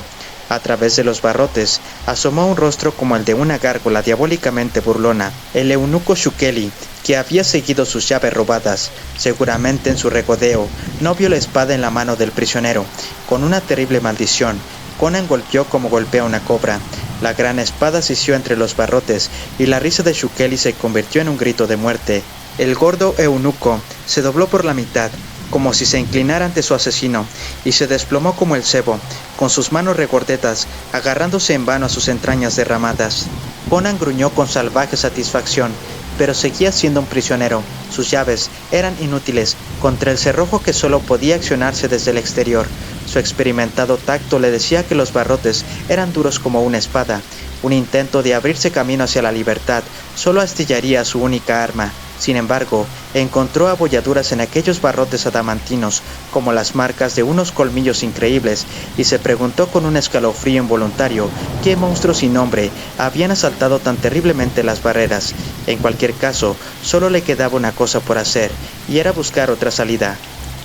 [SPEAKER 1] A través de los barrotes asomó un rostro como el de una gárgola diabólicamente burlona. El eunuco Shukeli, que había seguido sus llaves robadas, seguramente en su regodeo, no vio la espada en la mano del prisionero. Con una terrible maldición, Conan golpeó como golpea una cobra. La gran espada se hició entre los barrotes y la risa de Shukeli se convirtió en un grito de muerte. El gordo eunuco se dobló por la mitad, como si se inclinara ante su asesino, y se desplomó como el cebo, con sus manos regordetas, agarrándose en vano a sus entrañas derramadas. Conan gruñó con salvaje satisfacción, pero seguía siendo un prisionero. Sus llaves eran inútiles contra el cerrojo que solo podía accionarse desde el exterior. Su experimentado tacto le decía que los barrotes eran duros como una espada. Un intento de abrirse camino hacia la libertad solo astillaría su única arma. Sin embargo, encontró abolladuras en aquellos barrotes adamantinos, como las marcas de unos colmillos increíbles, y se preguntó con un escalofrío involuntario qué monstruos sin nombre habían asaltado tan terriblemente las barreras. En cualquier caso, solo le quedaba una cosa por hacer, y era buscar otra salida.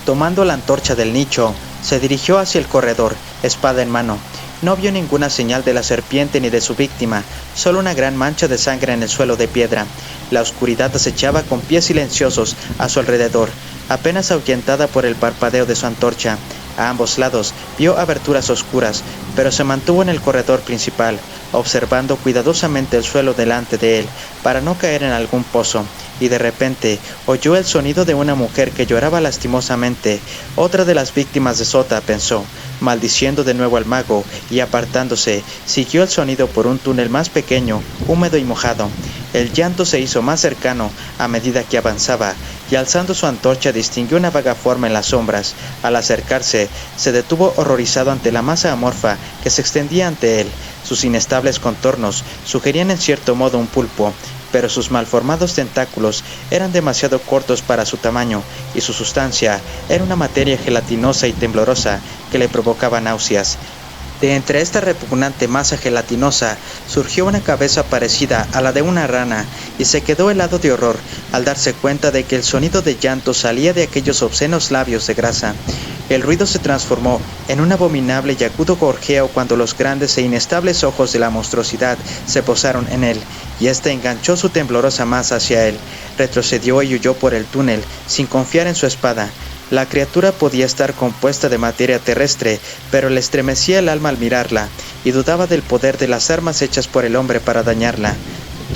[SPEAKER 1] Tomando la antorcha del nicho, se dirigió hacia el corredor, espada en mano. No vio ninguna señal de la serpiente ni de su víctima, solo una gran mancha de sangre en el suelo de piedra. La oscuridad acechaba con pies silenciosos a su alrededor, apenas ahuyentada por el parpadeo de su antorcha. A ambos lados vio aberturas oscuras, pero se mantuvo en el corredor principal, observando cuidadosamente el suelo delante de él, para no caer en algún pozo, y de repente oyó el sonido de una mujer que lloraba lastimosamente. Otra de las víctimas de Sota, pensó, maldiciendo de nuevo al mago, y apartándose, siguió el sonido por un túnel más pequeño, húmedo y mojado. El llanto se hizo más cercano a medida que avanzaba, y alzando su antorcha distinguió una vaga forma en las sombras. Al acercarse, se detuvo horrorizado ante la masa amorfa que se extendía ante él. Sus inestables contornos sugerían en cierto modo un pulpo, pero sus malformados tentáculos eran demasiado cortos para su tamaño, y su sustancia era una materia gelatinosa y temblorosa que le provocaba náuseas. De entre esta repugnante masa gelatinosa surgió una cabeza parecida a la de una rana y se quedó helado de horror al darse cuenta de que el sonido de llanto salía de aquellos obscenos labios de grasa. El ruido se transformó en un abominable y agudo gorjeo cuando los grandes e inestables ojos de la monstruosidad se posaron en él, y éste enganchó su temblorosa masa hacia él. Retrocedió y huyó por el túnel, sin confiar en su espada. La criatura podía estar compuesta de materia terrestre, pero le estremecía el alma al mirarla, y dudaba del poder de las armas hechas por el hombre para dañarla.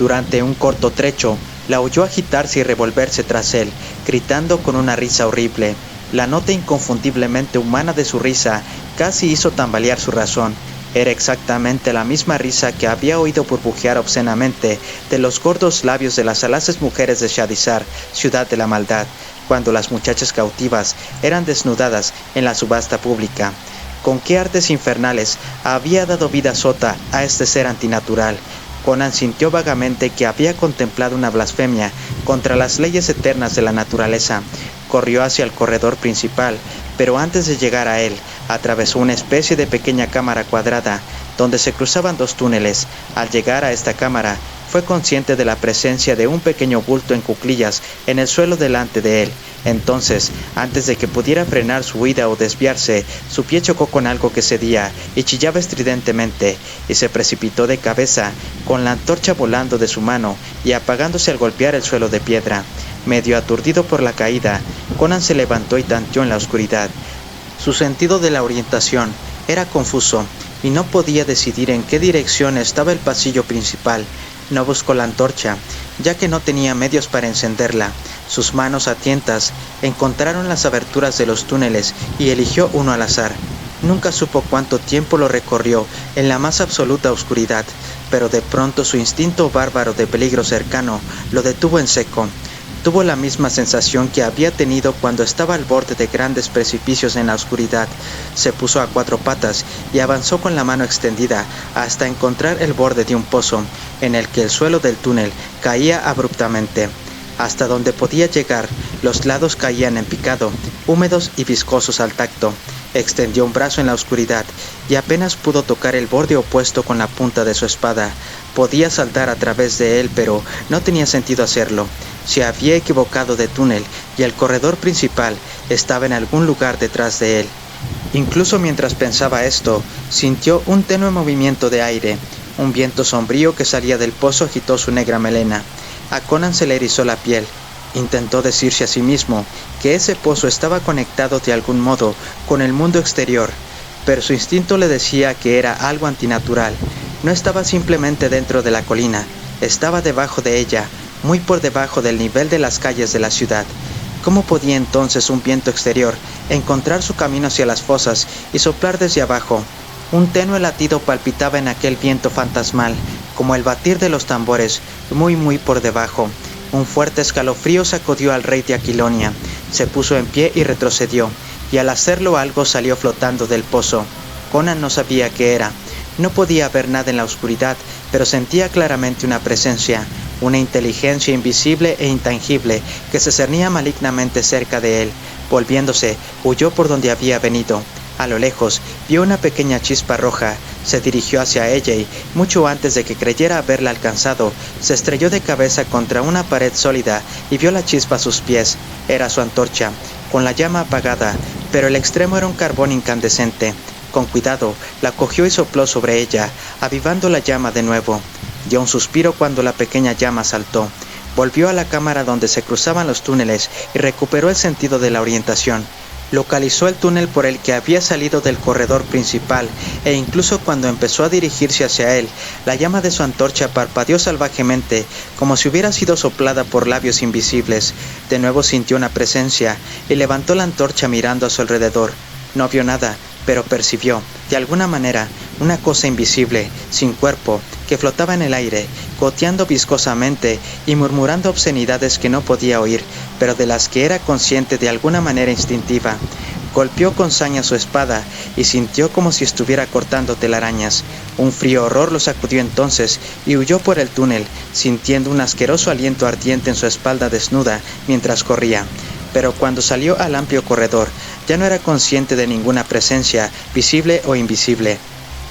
[SPEAKER 1] Durante un corto trecho, la oyó agitarse y revolverse tras él, gritando con una risa horrible. La nota inconfundiblemente humana de su risa casi hizo tambalear su razón. Era exactamente la misma risa que había oído burbujear obscenamente de los gordos labios de las alaces mujeres de Shadizar, ciudad de la maldad, cuando las muchachas cautivas eran desnudadas en la subasta pública. ¿Con qué artes infernales había dado vida Sota a este ser antinatural? Conan sintió vagamente que había contemplado una blasfemia contra las leyes eternas de la naturaleza. Corrió hacia el corredor principal, pero antes de llegar a él, atravesó una especie de pequeña cámara cuadrada, donde se cruzaban dos túneles. Al llegar a esta cámara, fue consciente de la presencia de un pequeño bulto en cuclillas en el suelo delante de él. Entonces, antes de que pudiera frenar su huida o desviarse, su pie chocó con algo que cedía y chillaba estridentemente, y se precipitó de cabeza, con la antorcha volando de su mano y apagándose al golpear el suelo de piedra. Medio aturdido por la caída, Conan se levantó y tanteó en la oscuridad. Su sentido de la orientación era confuso, y no podía decidir en qué dirección estaba el pasillo principal. No buscó la antorcha, ya que no tenía medios para encenderla. Sus manos a tientas encontraron las aberturas de los túneles y eligió uno al azar. Nunca supo cuánto tiempo lo recorrió en la más absoluta oscuridad, pero de pronto su instinto bárbaro de peligro cercano lo detuvo en seco. Tuvo la misma sensación que había tenido cuando estaba al borde de grandes precipicios en la oscuridad. Se puso a cuatro patas y avanzó con la mano extendida hasta encontrar el borde de un pozo, en el que el suelo del túnel caía abruptamente. Hasta donde podía llegar, los lados caían en picado, húmedos y viscosos al tacto. Extendió un brazo en la oscuridad y apenas pudo tocar el borde opuesto con la punta de su espada. Podía saltar a través de él, pero no tenía sentido hacerlo. Se había equivocado de túnel y el corredor principal estaba en algún lugar detrás de él. Incluso mientras pensaba esto, sintió un tenue movimiento de aire. Un viento sombrío que salía del pozo agitó su negra melena. A Conan se le erizó la piel. Intentó decirse a sí mismo que ese pozo estaba conectado de algún modo con el mundo exterior, pero su instinto le decía que era algo antinatural. No estaba simplemente dentro de la colina, estaba debajo de ella, muy por debajo del nivel de las calles de la ciudad. ¿Cómo podía entonces un viento exterior encontrar su camino hacia las fosas y soplar desde abajo? Un tenue latido palpitaba en aquel viento fantasmal, como el batir de los tambores, muy por debajo. Un fuerte escalofrío sacudió al rey de Aquilonia. Se puso en pie y retrocedió, y al hacerlo algo salió flotando del pozo. Conan no sabía qué era. No podía ver nada en la oscuridad, pero sentía claramente una presencia, una inteligencia invisible e intangible que se cernía malignamente cerca de él. Volviéndose, huyó por donde había venido. A lo lejos, vio una pequeña chispa roja. Se dirigió hacia ella y, mucho antes de que creyera haberla alcanzado, se estrelló de cabeza contra una pared sólida y vio la chispa a sus pies. Era su antorcha, con la llama apagada, pero el extremo era un carbón incandescente. Con cuidado, la cogió y sopló sobre ella, avivando la llama de nuevo. Dio un suspiro cuando la pequeña llama saltó. Volvió a la cámara donde se cruzaban los túneles y recuperó el sentido de la orientación. Localizó el túnel por el que había salido del corredor principal, e incluso cuando empezó a dirigirse hacia él, la llama de su antorcha parpadeó salvajemente, como si hubiera sido soplada por labios invisibles. De nuevo sintió una presencia, y levantó la antorcha mirando a su alrededor. No vio nada, pero percibió, de alguna manera, una cosa invisible, sin cuerpo, que flotaba en el aire, goteando viscosamente y murmurando obscenidades que no podía oír, pero de las que era consciente de alguna manera instintiva. Golpeó con saña su espada y sintió como si estuviera cortando telarañas. Un frío horror lo sacudió entonces y huyó por el túnel, sintiendo un asqueroso aliento ardiente en su espalda desnuda mientras corría. Pero cuando salió al amplio corredor, ya no era consciente de ninguna presencia, visible o invisible.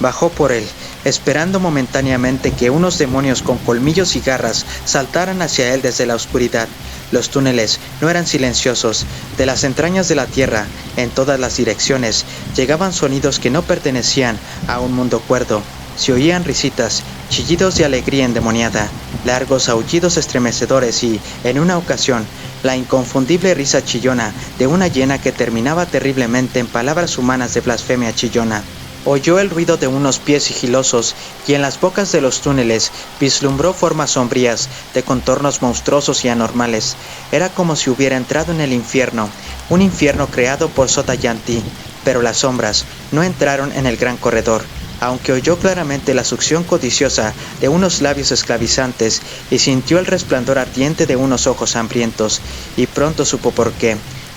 [SPEAKER 1] Bajó por él, esperando momentáneamente que unos demonios con colmillos y garras saltaran hacia él desde la oscuridad. Los túneles no eran silenciosos. De las entrañas de la tierra, en todas las direcciones, llegaban sonidos que no pertenecían a un mundo cuerdo. Se oían risitas, chillidos de alegría endemoniada, largos aullidos estremecedores y, en una ocasión, la inconfundible risa chillona de una hiena que terminaba terriblemente en palabras humanas de blasfemia chillona. Oyó el ruido de unos pies sigilosos y en las bocas de los túneles vislumbró formas sombrías de contornos monstruosos y anormales. Era como si hubiera entrado en el infierno, un infierno creado por Sota Yanti, pero las sombras no entraron en el gran corredor, aunque oyó claramente la succión codiciosa de unos labios esclavizantes y sintió el resplandor ardiente de unos ojos hambrientos, y pronto supo por qué.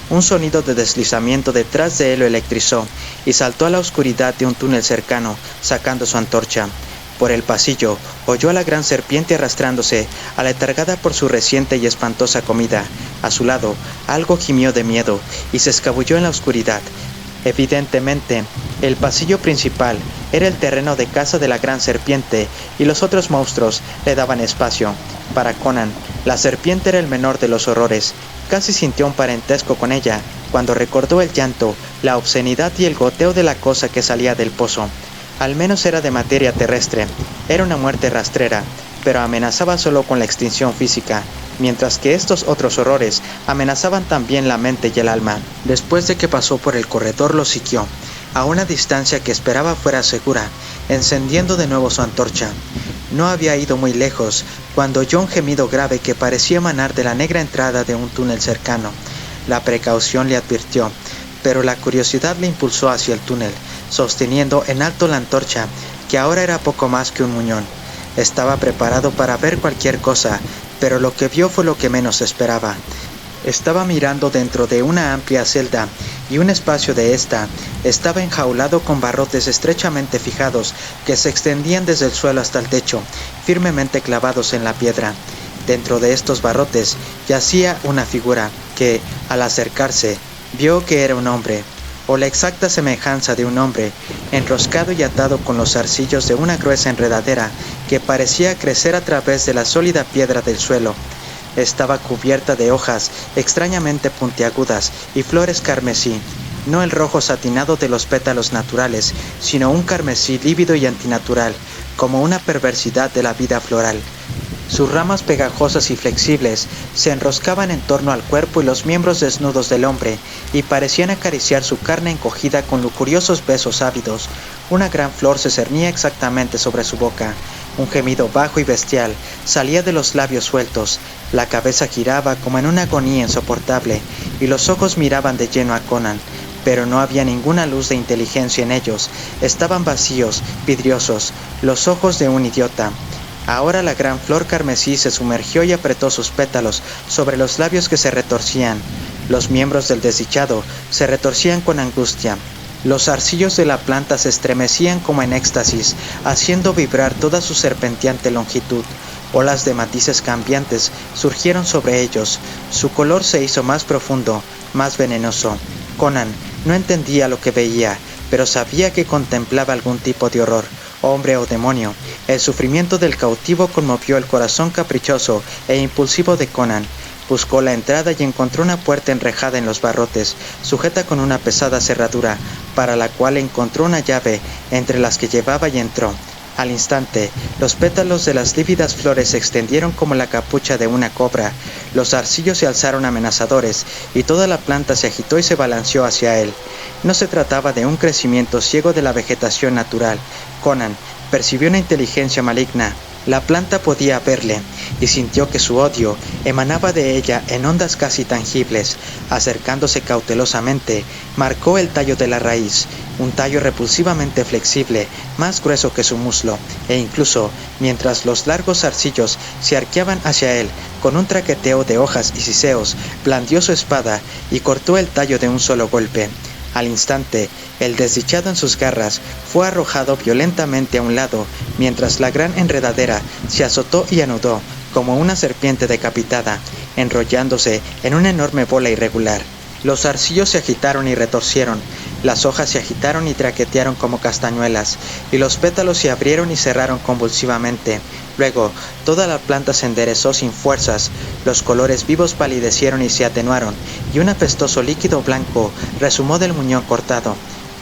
[SPEAKER 1] Un sonido de deslizamiento detrás de él lo electrizó y saltó a la oscuridad de un túnel cercano, sacando su antorcha. Por el pasillo, oyó a la gran serpiente arrastrándose, aletargada por su reciente y espantosa comida. A su lado, algo gimió de miedo y se escabulló en la oscuridad. Evidentemente, el pasillo principal era el terreno de caza de la gran serpiente y los otros monstruos le daban espacio. Para Conan, la serpiente era el menor de los horrores. Casi sintió un parentesco con ella cuando recordó el llanto, la obscenidad y el goteo de la cosa que salía del pozo. Al menos era de materia terrestre, era una muerte rastrera, pero amenazaba solo con la extinción física, mientras que estos otros horrores amenazaban también la mente y el alma. Después de que pasó por el corredor lo siguió, a una distancia que esperaba fuera segura, encendiendo de nuevo su antorcha. No había ido muy lejos cuando oyó un gemido grave que parecía emanar de la negra entrada de un túnel cercano. La precaución le advirtió, pero la curiosidad le impulsó hacia el túnel, sosteniendo en alto la antorcha, que ahora era poco más que un muñón. Estaba preparado para ver cualquier cosa, pero lo que vio fue lo que menos esperaba. Estaba mirando dentro de una amplia celda, y un espacio de esta estaba enjaulado con barrotes estrechamente fijados que se extendían desde el suelo hasta el techo, firmemente clavados en la piedra. Dentro de estos barrotes yacía una figura que, al acercarse, vio que era un hombre, o la exacta semejanza de un hombre, enroscado y atado con los zarcillos de una gruesa enredadera que parecía crecer a través de la sólida piedra del suelo. Estaba cubierta de hojas extrañamente puntiagudas y flores carmesí, no el rojo satinado de los pétalos naturales, sino un carmesí lívido y antinatural, como una perversidad de la vida floral. Sus ramas pegajosas y flexibles se enroscaban en torno al cuerpo y los miembros desnudos del hombre y parecían acariciar su carne encogida con lujuriosos besos ávidos. Una gran flor se cernía exactamente sobre su boca. Un gemido bajo y bestial salía de los labios sueltos, la cabeza giraba como en una agonía insoportable y los ojos miraban de lleno a Conan, pero no había ninguna luz de inteligencia en ellos, estaban vacíos, vidriosos, los ojos de un idiota. Ahora la gran flor carmesí se sumergió y apretó sus pétalos sobre los labios que se retorcían. Los miembros del desdichado se retorcían con angustia. Los zarcillos de la planta se estremecían como en éxtasis, haciendo vibrar toda su serpenteante longitud. Olas de matices cambiantes surgieron sobre ellos. Su color se hizo más profundo, más venenoso. Conan no entendía lo que veía, pero sabía que contemplaba algún tipo de horror, hombre o demonio. El sufrimiento del cautivo conmovió el corazón caprichoso e impulsivo de Conan. Buscó la entrada y encontró una puerta enrejada en los barrotes, sujeta con una pesada cerradura, para la cual encontró una llave entre las que llevaba y entró. Al instante, los pétalos de las lívidas flores se extendieron como la capucha de una cobra, los zarcillos se alzaron amenazadores, y toda la planta se agitó y se balanceó hacia él. No se trataba de un crecimiento ciego de la vegetación natural. Conan percibió una inteligencia maligna. La planta podía verle, y sintió que su odio emanaba de ella en ondas casi tangibles. Acercándose cautelosamente, marcó el tallo de la raíz, un tallo repulsivamente flexible, más grueso que su muslo, e incluso, mientras los largos zarcillos se arqueaban hacia él, con un traqueteo de hojas y siseos, blandió su espada y cortó el tallo de un solo golpe. Al instante, el desdichado en sus garras fue arrojado violentamente a un lado, mientras la gran enredadera se azotó y anudó, como una serpiente decapitada, enrollándose en una enorme bola irregular. Los zarcillos se agitaron y retorcieron, Las hojas se agitaron y traquetearon como castañuelas, y los pétalos se abrieron y cerraron convulsivamente. Luego, toda la planta se enderezó sin fuerzas, los colores vivos palidecieron y se atenuaron, y un apestoso líquido blanco resumó del muñón cortado.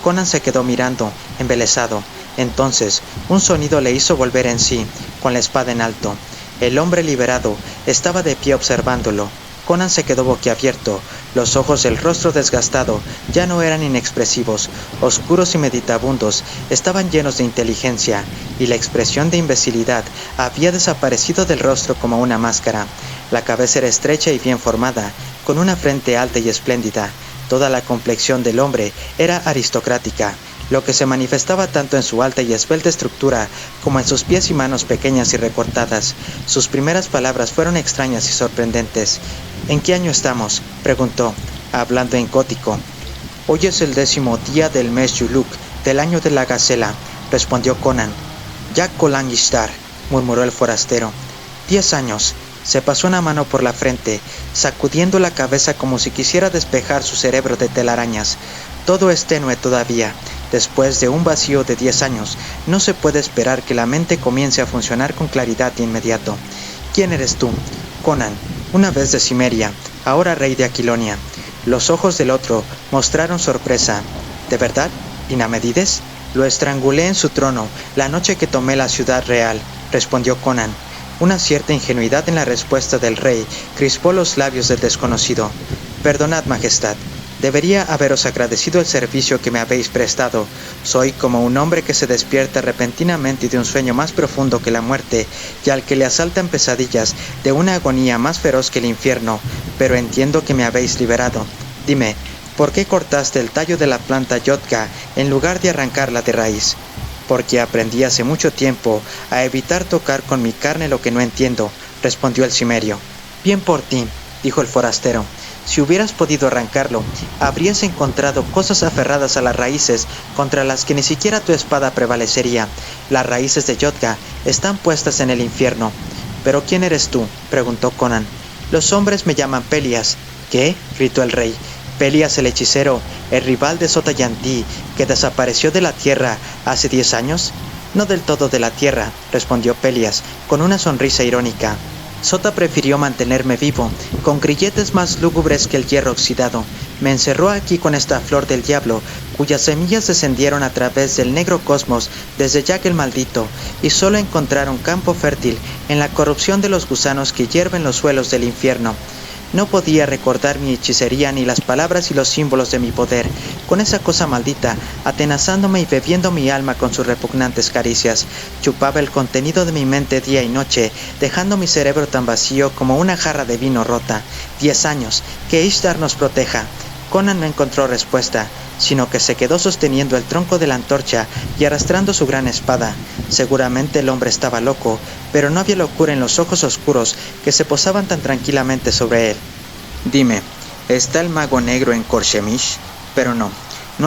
[SPEAKER 1] Conan se quedó mirando, embelesado. Entonces, un sonido le hizo volver en sí, con la espada en alto. El hombre liberado estaba de pie observándolo. Conan se quedó boquiabierto. Los ojos del rostro desgastado ya no eran inexpresivos, oscuros y meditabundos, estaban llenos de inteligencia, y la expresión de imbecilidad había desaparecido del rostro como una máscara. La cabeza era estrecha y bien formada, con una frente alta y espléndida. Toda la complexión del hombre era aristocrática, lo que se manifestaba tanto en su alta y esbelta estructura como en sus pies y manos pequeñas y recortadas. Sus primeras palabras fueron extrañas y sorprendentes. «¿En qué año estamos?», preguntó, hablando en gótico. «Hoy es el 10º día del mes Yuluk, del año de la gacela», respondió Conan. «Jak Kolan Ishtar», murmuró el forastero. 10 años. Se pasó una mano por la frente, sacudiendo la cabeza como si quisiera despejar su cerebro de telarañas. Todo es tenue todavía. Después de un vacío de 10 años, no se puede esperar que la mente comience a funcionar con claridad de inmediato. «¿Quién eres tú?» «Conan, una vez de Cimeria, ahora rey de Aquilonia». Los ojos del otro mostraron sorpresa. «¿De verdad? ¿Dinamedides?» «Lo estrangulé en su trono la noche que tomé la ciudad real», respondió Conan. Una cierta ingenuidad en la respuesta del rey crispó los labios del desconocido. «Perdonad, majestad. Debería haberos agradecido el servicio que me habéis prestado. Soy como un hombre que se despierta repentinamente de un sueño más profundo que la muerte y al que le asaltan pesadillas de una agonía más feroz que el infierno, pero entiendo que me habéis liberado. Dime, ¿por qué cortaste el tallo de la planta yotka en lugar de arrancarla de raíz?» «Porque aprendí hace mucho tiempo a evitar tocar con mi carne lo que no entiendo», respondió el cimerio. «Bien por ti», dijo el forastero. «Si hubieras podido arrancarlo, habrías encontrado cosas aferradas a las raíces contra las que ni siquiera tu espada prevalecería. Las raíces de Yotka están puestas en el infierno». «¿Pero quién eres tú?», preguntó Conan. «Los hombres me llaman Pelias». «¿Qué?», gritó el rey. «Pelias el hechicero, el rival de Sota Yantí, que desapareció de la tierra hace 10 años?» «No del todo de la tierra», respondió Pelias, con una sonrisa irónica. «Sota prefirió mantenerme vivo, con grilletes más lúgubres que el hierro oxidado. Me encerró aquí con esta flor del diablo, cuyas semillas descendieron a través del negro cosmos desde Jack el maldito, y solo encontraron campo fértil en la corrupción de los gusanos que hierven los suelos del infierno. No podía recordar mi hechicería ni las palabras y los símbolos de mi poder, con esa cosa maldita, atenazándome y bebiendo mi alma con sus repugnantes caricias. Chupaba el contenido de mi mente día y noche, dejando mi cerebro tan vacío como una jarra de vino rota. 10 años, que Ishtar nos proteja». Conan no encontró respuesta, sino que se quedó sosteniendo el tronco de la antorcha y arrastrando su gran espada. Seguramente el hombre estaba loco, pero no había locura en los ojos oscuros que se posaban tan tranquilamente sobre él. «Dime, ¿está el mago negro en Korshemish?» «Pero no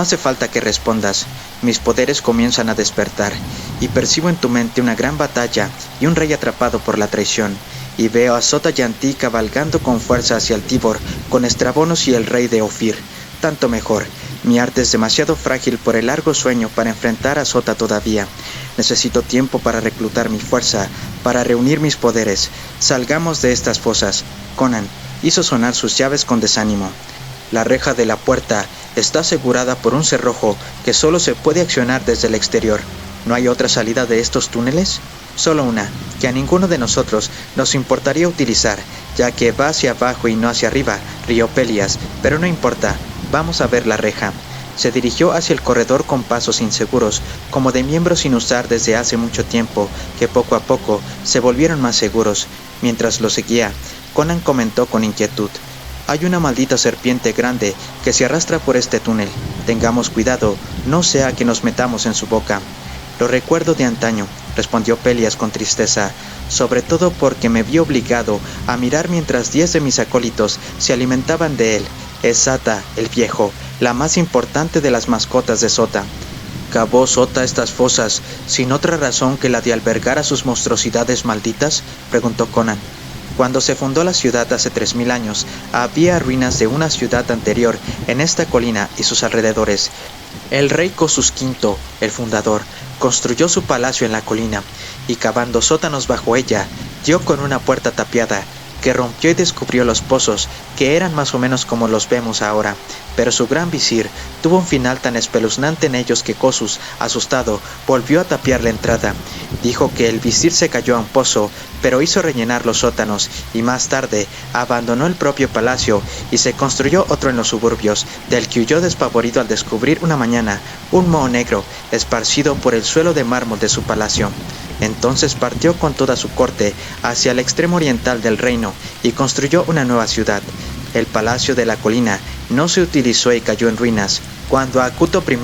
[SPEAKER 1] hace falta que respondas. Mis poderes comienzan a despertar, y percibo en tu mente una gran batalla y un rey atrapado por la traición. Y veo a Sota Yantí cabalgando con fuerza hacia el Tibor, con Estrabonos y el rey de Ofir. Tanto mejor. Mi arte es demasiado frágil por el largo sueño para enfrentar a Sota todavía. Necesito tiempo para reclutar mi fuerza, para reunir mis poderes. Salgamos de estas fosas». Conan hizo sonar sus llaves con desánimo. «La reja de la puerta está asegurada por un cerrojo que solo se puede accionar desde el exterior. ¿No hay otra salida de estos túneles?» «Solo una, que a ninguno de nosotros nos importaría utilizar, ya que va hacia abajo y no hacia arriba», rió Pelias. «Pero no importa, vamos a ver la reja». Se dirigió hacia el corredor con pasos inseguros, como de miembros sin usar desde hace mucho tiempo, que poco a poco se volvieron más seguros. Mientras lo seguía, Conan comentó con inquietud: «Hay una maldita serpiente grande que se arrastra por este túnel. Tengamos cuidado, no sea que nos metamos en su boca». «Lo recuerdo de antaño», respondió Pelias con tristeza, «sobre todo porque me vi obligado a mirar mientras 10 de mis acólitos se alimentaban de él. Es Sata, el viejo, la más importante de las mascotas de Sota». «¿Cavó Sota estas fosas sin otra razón que la de albergar a sus monstruosidades malditas?», preguntó Conan. Cuando se fundó la ciudad hace 3000 años, había ruinas de una ciudad anterior en esta colina y sus alrededores. El rey Cosus V, el fundador, construyó su palacio en la colina y cavando sótanos bajo ella, dio con una puerta tapiada que rompió y descubrió los pozos, que eran más o menos como los vemos ahora. Pero su gran visir tuvo un final tan espeluznante en ellos que Cosus, asustado, volvió a tapiar la entrada. Dijo que el visir se cayó a un pozo, pero hizo rellenar los sótanos, y más tarde abandonó el propio palacio y se construyó otro en los suburbios, del que huyó despavorido al descubrir una mañana un moho negro esparcido por el suelo de mármol de su palacio. Entonces partió con toda su corte hacia el extremo oriental del reino y construyó una nueva ciudad. El palacio de la colina no se utilizó y cayó en ruinas. Cuando Akuto I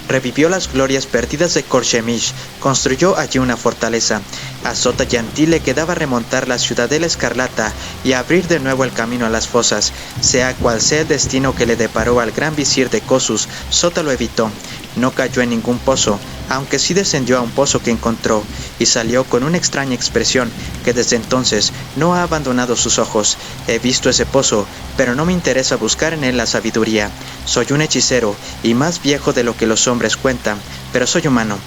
[SPEAKER 1] revivió las glorias perdidas de Korshemish, construyó allí una fortaleza. A Sota Yanti le quedaba remontar la ciudadela escarlata y abrir de nuevo el camino a las fosas. Sea cual sea el destino que le deparó al gran visir de Cosus, Sota lo evitó. No cayó en ningún pozo, aunque sí descendió a un pozo que encontró, y salió con una extraña expresión que desde entonces no ha abandonado sus ojos. He visto ese pozo, pero no me interesa buscar en él la sabiduría. Soy un hechicero, y más viejo de lo que los hombres cuentan, pero soy humano.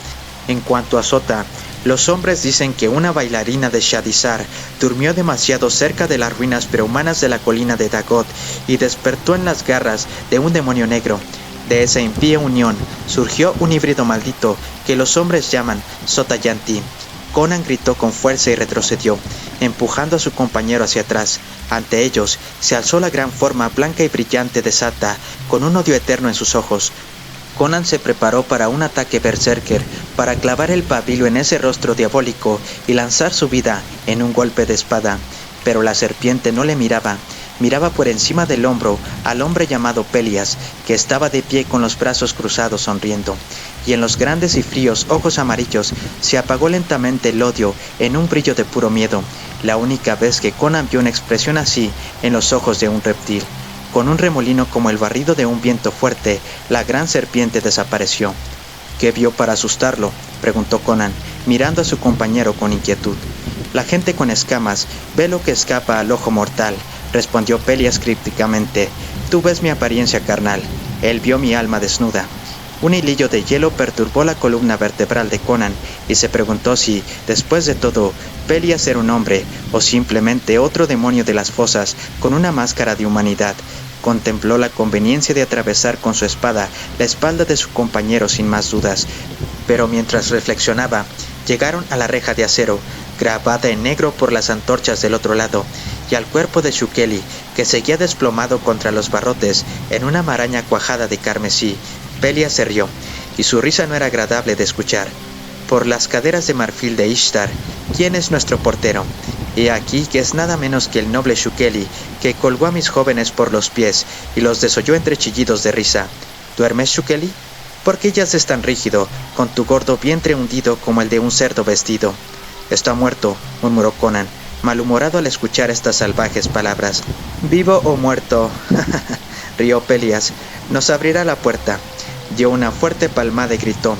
[SPEAKER 1] En cuanto a Sota, los hombres dicen que una bailarina de Shadizar durmió demasiado cerca de las ruinas prehumanas de la colina de Dagot y despertó en las garras de un demonio negro. De esa impía unión surgió un híbrido maldito que los hombres llaman Sota Yanti. Conan gritó con fuerza y retrocedió, empujando a su compañero hacia atrás. Ante ellos se alzó la gran forma blanca y brillante de Sata, con un odio eterno en sus ojos. Conan se preparó para un ataque berserker, para clavar el pabilo en ese rostro diabólico y lanzar su vida en un golpe de espada. Pero la serpiente no le miraba. Miraba por encima del hombro al hombre llamado Pelias, que estaba de pie con los brazos cruzados sonriendo, y en los grandes y fríos ojos amarillos se apagó lentamente el odio en un brillo de puro miedo, la única vez que Conan vio una expresión así en los ojos de un reptil. Con un remolino como el barrido de un viento fuerte, la gran serpiente desapareció. ¿Qué vio para asustarlo?, preguntó Conan, mirando a su compañero con inquietud. La gente con escamas ve lo que escapa al ojo mortal, respondió Pelias crípticamente. Tú ves mi apariencia carnal, él vio mi alma desnuda. Un hilillo de hielo perturbó la columna vertebral de Conan y se preguntó si, después de todo, Pelias era un hombre o simplemente otro demonio de las fosas con una máscara de humanidad. Contempló la conveniencia de atravesar con su espada la espalda de su compañero sin más dudas, pero mientras reflexionaba, llegaron a la reja de acero, grabada en negro por las antorchas del otro lado, y al cuerpo de Shukeli, que seguía desplomado contra los barrotes en una maraña cuajada de carmesí. Pelias se rió, y su risa no era agradable de escuchar. Por las caderas de marfil de Ishtar, ¿quién es nuestro portero? He aquí que es nada menos que el noble Shukeli, que colgó a mis jóvenes por los pies y los desolló entre chillidos de risa. ¿Duermes, Shukeli? ¿Por qué yaces tan rígido, con tu gordo vientre hundido como el de un cerdo vestido? Está muerto, murmuró Conan, malhumorado al escuchar estas salvajes palabras. ¿Vivo o muerto? Rió Pelias. Nos abrirá la puerta. Dio una fuerte palmada y gritó.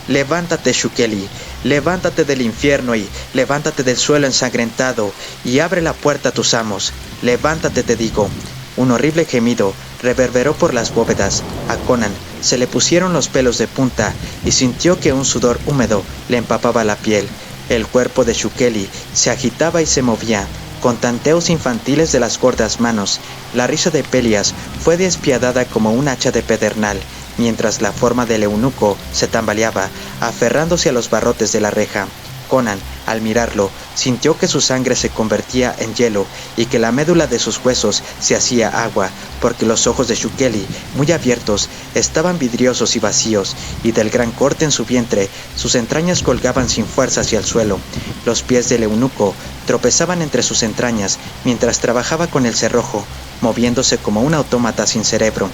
[SPEAKER 1] Levántate, Shukeli, levántate del infierno y levántate del suelo ensangrentado y abre la puerta a tus amos. Levántate, te digo. Un horrible gemido reverberó por las bóvedas. A Conan se le pusieron los pelos de punta y sintió que un sudor húmedo le empapaba la piel. El cuerpo de Shukeli se agitaba y se movía, con tanteos infantiles de las gordas manos. La risa de Pelias fue despiadada como un hacha de pedernal, mientras la forma del eunuco se tambaleaba, aferrándose a los barrotes de la reja. Conan, al mirarlo, sintió que su sangre se convertía en hielo y que la médula de sus huesos se hacía agua, porque los ojos de Shukeli, muy abiertos, estaban vidriosos y vacíos, y del gran corte en su vientre, sus entrañas colgaban sin fuerza hacia el suelo. Los pies del eunuco tropezaban entre sus entrañas mientras trabajaba con el cerrojo, moviéndose como un autómata sin cerebro.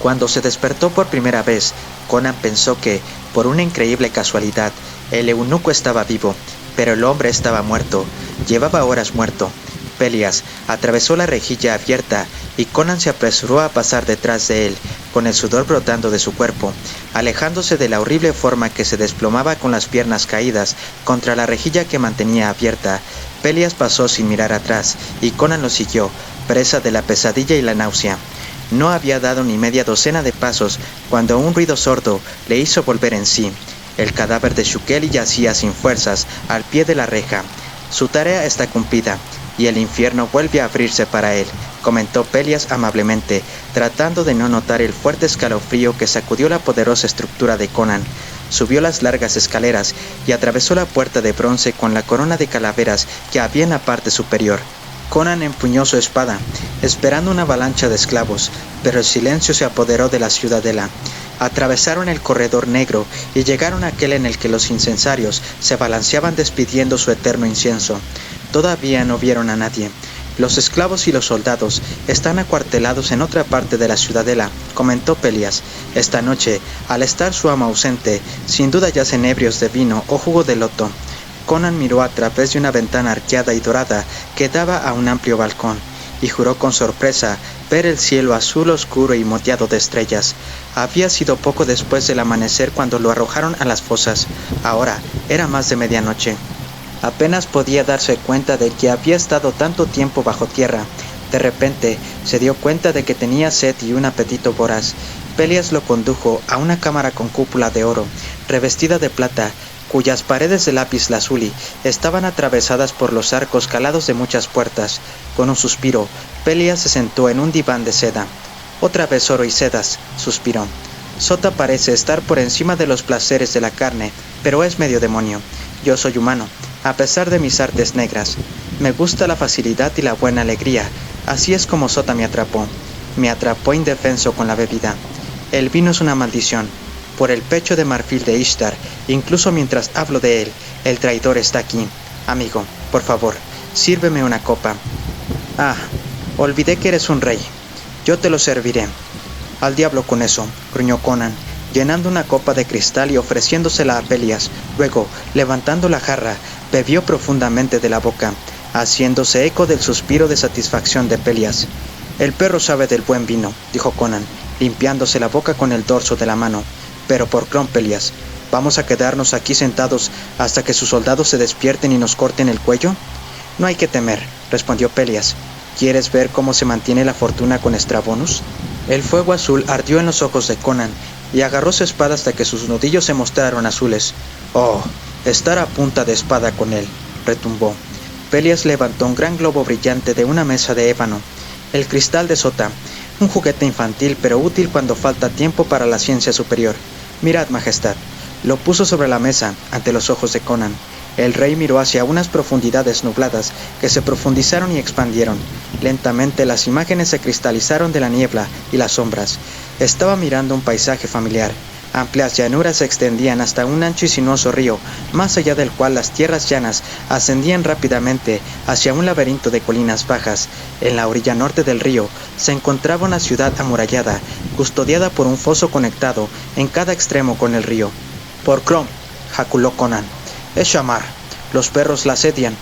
[SPEAKER 1] Cuando se despertó por primera vez, Conan pensó que, por una increíble casualidad, el eunuco estaba vivo, pero el hombre estaba muerto, llevaba horas muerto. Pelias atravesó la rejilla abierta y Conan se apresuró a pasar detrás de él, con el sudor brotando de su cuerpo, alejándose de la horrible forma que se desplomaba con las piernas caídas contra la rejilla que mantenía abierta. Pelias pasó sin mirar atrás, y Conan lo siguió, presa de la pesadilla y la náusea. No había dado ni media docena de pasos cuando un ruido sordo le hizo volver en sí. El cadáver de Shukeli yacía sin fuerzas al pie de la reja. Su tarea está cumplida, y el infierno vuelve a abrirse para él, comentó Pelias amablemente, tratando de no notar el fuerte escalofrío que sacudió la poderosa estructura de Conan. Subió las largas escaleras y atravesó la puerta de bronce con la corona de calaveras que había en la parte superior. Conan empuñó su espada, esperando una avalancha de esclavos, pero el silencio se apoderó de la ciudadela. Atravesaron el corredor negro y llegaron a aquel en el que los incensarios se balanceaban despidiendo su eterno incienso. Todavía no vieron a nadie. Los esclavos y los soldados están acuartelados en otra parte de la ciudadela, comentó Pelias. Esta noche, al estar su amo ausente, sin duda yacen ebrios de vino o jugo de loto. Conan miró a través de una ventana arqueada y dorada que daba a un amplio balcón, y juró con sorpresa ver el cielo azul oscuro y moteado de estrellas. Había sido poco después del amanecer cuando lo arrojaron a las fosas. Ahora era más de medianoche. Apenas podía darse cuenta de que había estado tanto tiempo bajo tierra. De repente se dio cuenta de que tenía sed y un apetito voraz. Pelias lo condujo a una cámara con cúpula de oro, revestida de plata, cuyas paredes de lápiz lazuli estaban atravesadas por los arcos calados de muchas puertas. Con un suspiro, Pelias se sentó en un diván de seda. «Otra vez oro y sedas», suspiró. «Sota parece estar por encima de los placeres de la carne, pero es medio demonio. Yo soy humano, a pesar de mis artes negras. Me gusta la facilidad y la buena alegría. Así es como Sota me atrapó. Me atrapó indefenso con la bebida. El vino es una maldición. Por el pecho de marfil de Ishtar, incluso mientras hablo de él, el traidor está aquí. Amigo, por favor, sírveme una copa». «Ah, olvidé que eres un rey. Yo te lo serviré». «Al diablo con eso», gruñó Conan, llenando una copa de cristal y ofreciéndosela a Pelias. Luego, levantando la jarra, bebió profundamente de la boca, haciéndose eco del suspiro de satisfacción de Pelias. «El perro sabe del buen vino», dijo Conan, limpiándose la boca con el dorso de la mano. «Pero por Crom, Pelias, ¿vamos a quedarnos aquí sentados hasta que sus soldados se despierten y nos corten el cuello?» «No hay que temer», respondió Pelias. «¿Quieres ver cómo se mantiene la fortuna con Estrabonus?» El fuego azul ardió en los ojos de Conan, y agarró su espada hasta que sus nudillos se mostraron azules. «Oh, estar a punta de espada con él», retumbó. Pelias levantó un gran globo brillante de una mesa de ébano. «El cristal de Sota, un juguete infantil pero útil cuando falta tiempo para la ciencia superior. Mirad, majestad». Lo puso sobre la mesa, ante los ojos de Conan. El rey miró hacia unas profundidades nubladas que se profundizaron y expandieron. Lentamente las imágenes se cristalizaron de la niebla y las sombras. Estaba mirando un paisaje familiar. Amplias llanuras se extendían hasta un ancho y sinuoso río, más allá del cual las tierras llanas ascendían rápidamente hacia un laberinto de colinas bajas. En la orilla norte del río se encontraba una ciudad amurallada, custodiada por un foso conectado en cada extremo con el río. «Por Crom», jaculó Conan. «Es Shamar. Los perros la asedian».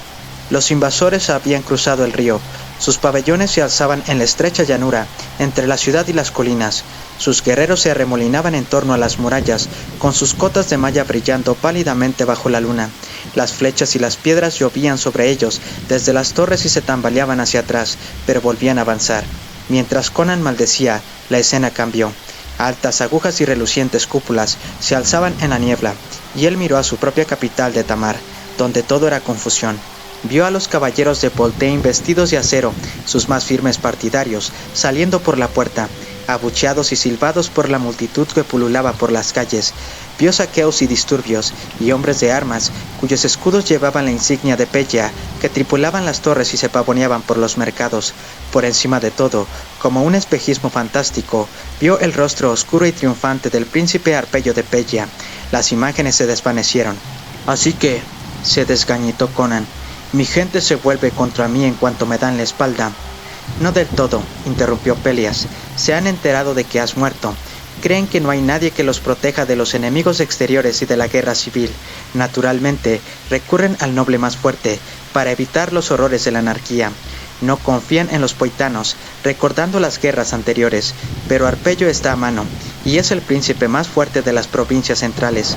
[SPEAKER 1] Los invasores habían cruzado el río. Sus pabellones se alzaban en la estrecha llanura, entre la ciudad y las colinas. Sus guerreros se arremolinaban en torno a las murallas, con sus cotas de malla brillando pálidamente bajo la luna. Las flechas y las piedras llovían sobre ellos desde las torres y se tambaleaban hacia atrás, pero volvían a avanzar. Mientras Conan maldecía, la escena cambió. Altas agujas y relucientes cúpulas se alzaban en la niebla, y él miró a su propia capital de Tamar, donde todo era confusión. Vio a los caballeros de Poltein vestidos de acero, sus más firmes partidarios, saliendo por la puerta, abucheados y silbados por la multitud que pululaba por las calles. Vio saqueos y disturbios, y hombres de armas, cuyos escudos llevaban la insignia de Peya, que tripulaban las torres y se pavoneaban por los mercados. Por encima de todo, como un espejismo fantástico, vio el rostro oscuro y triunfante del príncipe Arpello de Peya. Las imágenes se desvanecieron. «Así que», se desgañitó Conan, «mi gente se vuelve contra mí en cuanto me dan la espalda». «No del todo», interrumpió Pelias. «Se han enterado de que has muerto. Creen que no hay nadie que los proteja de los enemigos exteriores y de la guerra civil. Naturalmente, recurren al noble más fuerte para evitar los horrores de la anarquía. No confían en los poitanos, recordando las guerras anteriores, pero Arpello está a mano, y es el príncipe más fuerte de las provincias centrales.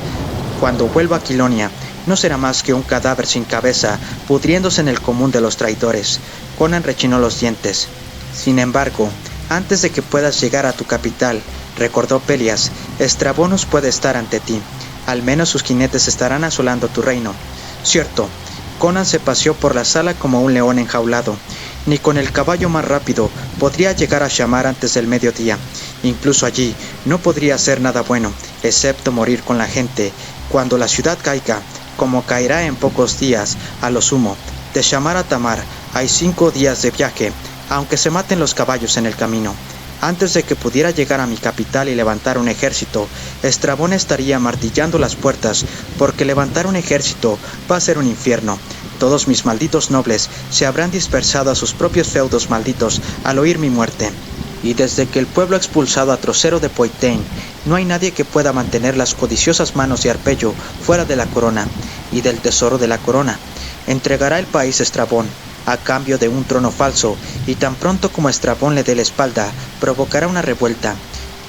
[SPEAKER 1] Cuando vuelva a Quilonia, no será más que un cadáver sin cabeza, pudriéndose en el común de los traidores. Conan rechinó los dientes. Sin embargo, antes de que puedas llegar a tu capital, recordó Pelias, Estrabonus puede estar ante ti. Al menos sus jinetes estarán asolando tu reino. Cierto. Conan se paseó por la sala como un león enjaulado. Ni con el caballo más rápido podría llegar a Shamar antes del mediodía. Incluso allí no podría hacer nada bueno, excepto morir con la gente. Cuando la ciudad caiga, como caerá en pocos días, a lo sumo, de Shamar a Tamar hay 5 días de viaje, aunque se maten los caballos en el camino. Antes de que pudiera llegar a mi capital y levantar un ejército, Estrabón estaría martillando las puertas, porque levantar un ejército va a ser un infierno. Todos mis malditos nobles se habrán dispersado a sus propios feudos malditos al oír mi muerte. Y desde que el pueblo expulsado a Trocero de Poitain, no hay nadie que pueda mantener las codiciosas manos de Arpello fuera de la corona y del tesoro de la corona. Entregará el país Estrabón a cambio de un trono falso, y tan pronto como Estrabón le dé la espalda, provocará una revuelta.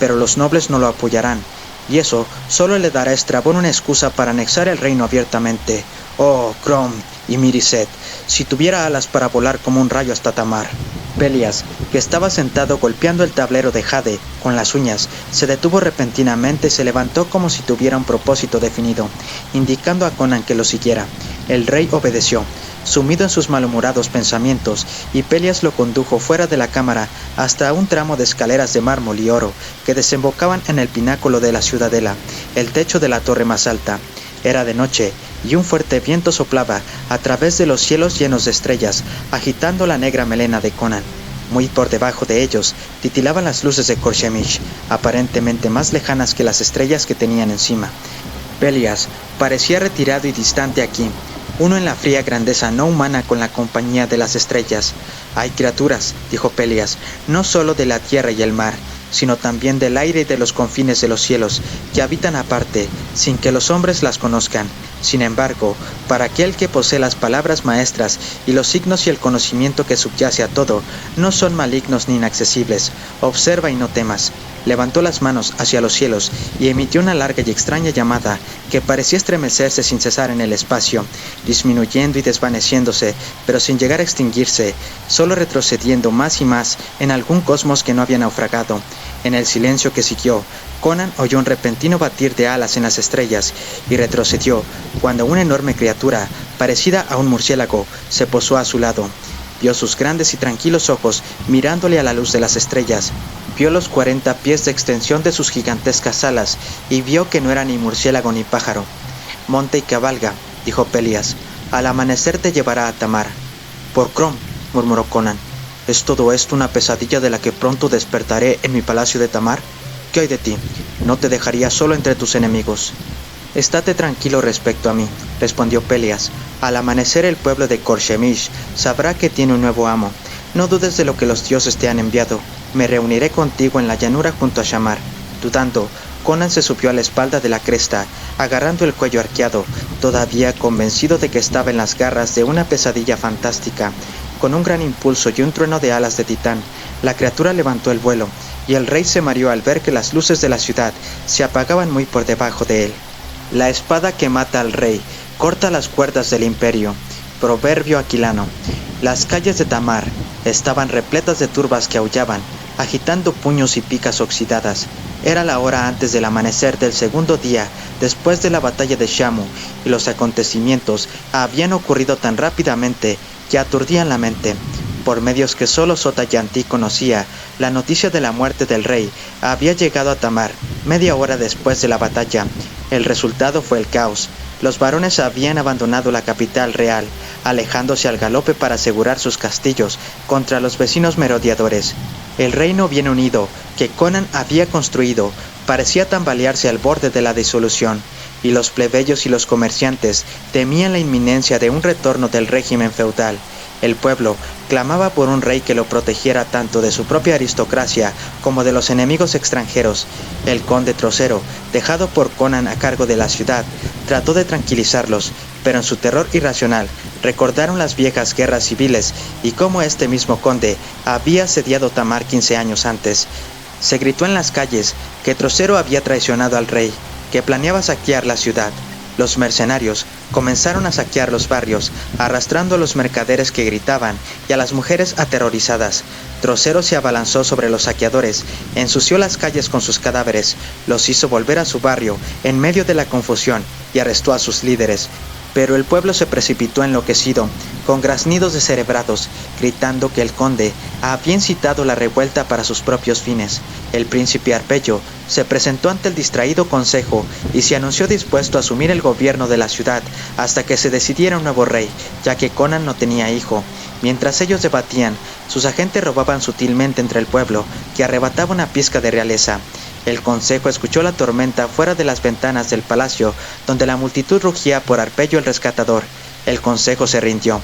[SPEAKER 1] Pero los nobles no lo apoyarán, y eso solo le dará a Estrabón una excusa para anexar el reino abiertamente. Oh, Crom y Miriset, si tuviera alas para volar como un rayo hasta Tamar. Pelias, que estaba sentado golpeando el tablero de jade con las uñas, se detuvo repentinamente y se levantó como si tuviera un propósito definido, indicando a Conan que lo siguiera. El rey obedeció, sumido en sus malhumorados pensamientos, y Pelias lo condujo fuera de la cámara hasta un tramo de escaleras de mármol y oro que desembocaban en el pináculo de la ciudadela, el techo de la torre más alta. Era de noche, y un fuerte viento soplaba a través de los cielos llenos de estrellas, agitando la negra melena de Conan. Muy por debajo de ellos titilaban las luces de Khor-Shemsh, aparentemente más lejanas que las estrellas que tenían encima. Pelias parecía retirado y distante aquí, uno en la fría grandeza no humana con la compañía de las estrellas. Hay criaturas, dijo Pelias, no solo de la tierra y el mar, sino también del aire y de los confines de los cielos, que habitan aparte, sin que los hombres las conozcan. Sin embargo, para aquel que posee las palabras maestras y los signos y el conocimiento que subyace a todo, no son malignos ni inaccesibles. Observa y no temas. Levantó las manos hacia los cielos y emitió una larga y extraña llamada que parecía estremecerse sin cesar en el espacio, disminuyendo y desvaneciéndose, pero sin llegar a extinguirse, solo retrocediendo más y más en algún cosmos que no había naufragado. En el silencio que siguió, Conan oyó un repentino batir de alas en las estrellas y retrocedió cuando una enorme criatura, parecida a un murciélago, se posó a su lado. Vio sus grandes y tranquilos ojos mirándole a la luz de las estrellas. Vio los 40 pies de extensión de sus gigantescas alas y vio que no era ni murciélago ni pájaro. Monta y cabalga, dijo Pelias. Al amanecer te llevará a Tamar. Por Crom, murmuró Conan. ¿Es todo esto una pesadilla de la que pronto despertaré en mi palacio de Tamar? ¿Qué hay de ti? No te dejaría solo entre tus enemigos. Estate tranquilo respecto a mí, respondió Pelias. Al amanecer el pueblo de Khor-Shemsh sabrá que tiene un nuevo amo. No dudes de lo que los dioses te han enviado. Me reuniré contigo en la llanura junto a Shamar. Dudando, Conan se subió a la espalda de la cresta, agarrando el cuello arqueado, todavía convencido de que estaba en las garras de una pesadilla fantástica. Con un gran impulso y un trueno de alas de titán, la criatura levantó el vuelo, y el rey se mareó al ver que las luces de la ciudad se apagaban muy por debajo de él. La espada que mata al rey corta las cuerdas del imperio. Proverbio aquilano. Las calles de Tamar estaban repletas de turbas que aullaban, agitando puños y picas oxidadas. Era la hora antes del amanecer del segundo día después de la batalla de Shamu, y los acontecimientos habían ocurrido tan rápidamente que aturdían la mente. Por medios que solo Sota Yanti conocía, la noticia de la muerte del rey había llegado a Tamar media hora después de la batalla. El resultado fue el caos. Los varones habían abandonado la capital real, alejándose al galope para asegurar sus castillos contra los vecinos merodeadores. El reino bien unido que Conan había construido parecía tambalearse al borde de la disolución, y los plebeyos y los comerciantes temían la inminencia de un retorno del régimen feudal. El pueblo clamaba por un rey que lo protegiera tanto de su propia aristocracia como de los enemigos extranjeros. El conde Trocero, dejado por Conan a cargo de la ciudad, trató de tranquilizarlos, pero en su terror irracional recordaron las viejas guerras civiles y cómo este mismo conde había asediado Tamar 15 años antes. Se gritó en las calles que Trocero había traicionado al rey, que planeaba saquear la ciudad. Los mercenarios comenzaron a saquear los barrios, arrastrando a los mercaderes que gritaban y a las mujeres aterrorizadas. Trocero se abalanzó sobre los saqueadores, ensució las calles con sus cadáveres, los hizo volver a su barrio en medio de la confusión y arrestó a sus líderes. Pero el pueblo se precipitó enloquecido, con graznidos descerebrados, gritando que el conde había incitado la revuelta para sus propios fines. El príncipe Arpello se presentó ante el distraído consejo y se anunció dispuesto a asumir el gobierno de la ciudad hasta que se decidiera un nuevo rey, ya que Conan no tenía hijo. Mientras ellos debatían, sus agentes robaban sutilmente entre el pueblo, que arrebataba una pizca de realeza. El consejo escuchó la tormenta fuera de las ventanas del palacio, donde la multitud rugía por Arpello el rescatador. El consejo se rindió.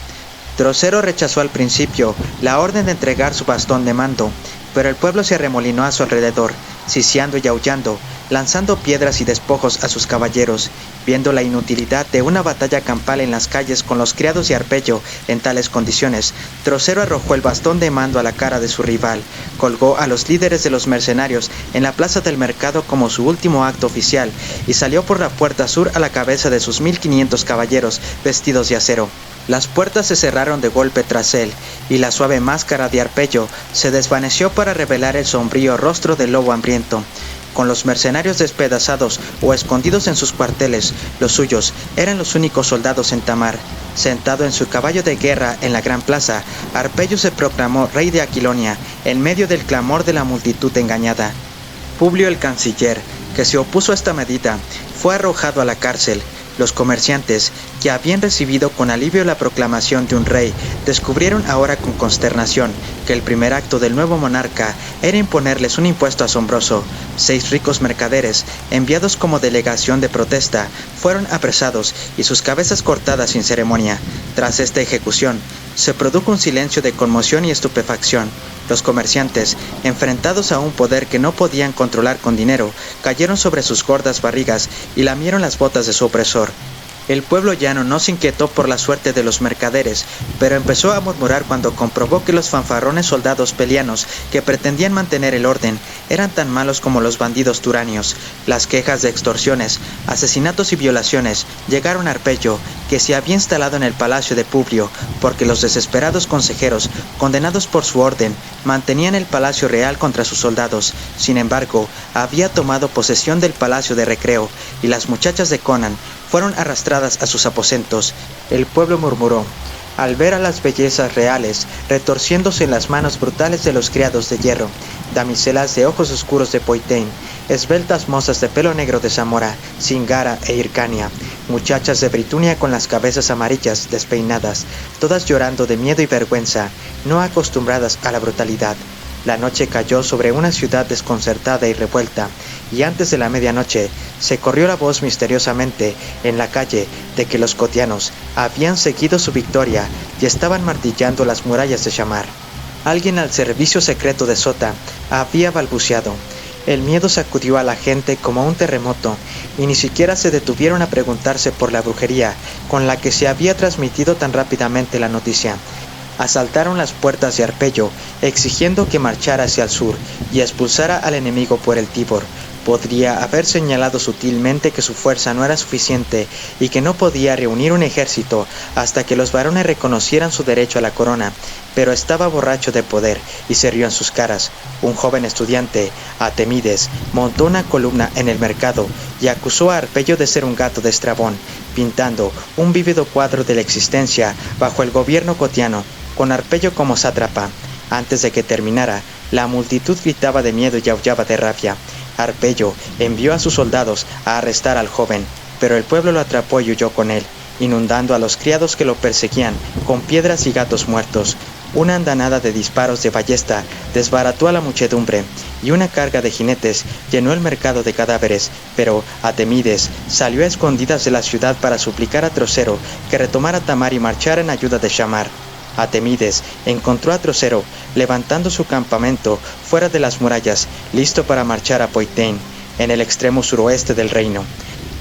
[SPEAKER 1] Trocero rechazó al principio la orden de entregar su bastón de mando, pero el pueblo se arremolinó a su alrededor, siseando y aullando, lanzando piedras y despojos a sus caballeros. Viendo la inutilidad de una batalla campal en las calles con los criados de Arpello en tales condiciones, Trocero arrojó el bastón de mando a la cara de su rival, colgó a los líderes de los mercenarios en la plaza del mercado como su último acto oficial y salió por la puerta sur a la cabeza de sus 1500 caballeros vestidos de acero. Las puertas se cerraron de golpe tras él, y la suave máscara de Arpello se desvaneció para revelar el sombrío rostro del lobo hambriento. Con los mercenarios despedazados o escondidos en sus cuarteles, los suyos eran los únicos soldados en Tamar. Sentado en su caballo de guerra en la gran plaza, Arpello se proclamó rey de Aquilonia, en medio del clamor de la multitud engañada. Publio el canciller, que se opuso a esta medida, fue arrojado a la cárcel. Los comerciantes, que habían recibido con alivio la proclamación de un rey, descubrieron ahora con consternación que el primer acto del nuevo monarca era imponerles un impuesto asombroso. 6 ricos mercaderes, enviados como delegación de protesta, fueron apresados y sus cabezas cortadas sin ceremonia. Tras esta ejecución, se produjo un silencio de conmoción y estupefacción. Los comerciantes, enfrentados a un poder que no podían controlar con dinero, cayeron sobre sus gordas barrigas y lamieron las botas de su opresor. El pueblo llano no se inquietó por la suerte de los mercaderes, pero empezó a murmurar cuando comprobó que los fanfarrones soldados pelianos que pretendían mantener el orden eran tan malos como los bandidos turanios. Las quejas de extorsiones, asesinatos y violaciones llegaron a Arpello, que se había instalado en el palacio de Publio, porque los desesperados consejeros, condenados por su orden, mantenían el palacio real contra sus soldados. Sin embargo, había tomado posesión del palacio de recreo, y las muchachas de Conan fueron arrastradas a sus aposentos. El pueblo murmuró al ver a las bellezas reales retorciéndose en las manos brutales de los criados de hierro, damiselas de ojos oscuros de Poitain, esbeltas mozas de pelo negro de Zamora, Singara e Hircania, muchachas de Britunia con las cabezas amarillas despeinadas, todas llorando de miedo y vergüenza, no acostumbradas a la brutalidad. La noche cayó sobre una ciudad desconcertada y revuelta, y antes de la medianoche se corrió la voz misteriosamente en la calle de que los cotianos habían seguido su victoria y estaban martillando las murallas de Shamar. Alguien al servicio secreto de Sota había balbuceado. El miedo sacudió a la gente como un terremoto, y ni siquiera se detuvieron a preguntarse por la brujería con la que se había transmitido tan rápidamente la noticia. Asaltaron las puertas de Arpello, exigiendo que marchara hacia el sur y expulsara al enemigo por el Tíbor. Podría haber señalado sutilmente que su fuerza no era suficiente y que no podía reunir un ejército hasta que los varones reconocieran su derecho a la corona, pero estaba borracho de poder y se rió en sus caras. Un joven estudiante, Atemides, montó una columna en el mercado y acusó a Arpello de ser un gato de Estrabón, pintando un vívido cuadro de la existencia bajo el gobierno cotiano, con Arpello como sátrapa. Antes de que terminara, la multitud gritaba de miedo y aullaba de rabia. Arpello envió a sus soldados a arrestar al joven, pero el pueblo lo atrapó y huyó con él, inundando a los criados que lo perseguían con piedras y gatos muertos. Una andanada de disparos de ballesta desbarató a la muchedumbre, y una carga de jinetes llenó el mercado de cadáveres, pero Atemides salió a escondidas de la ciudad para suplicar a Trocero que retomara Tamar y marchara en ayuda de Shamar. Atemides encontró a Trocero levantando su campamento fuera de las murallas, listo para marchar a Poitain, en el extremo suroeste del reino.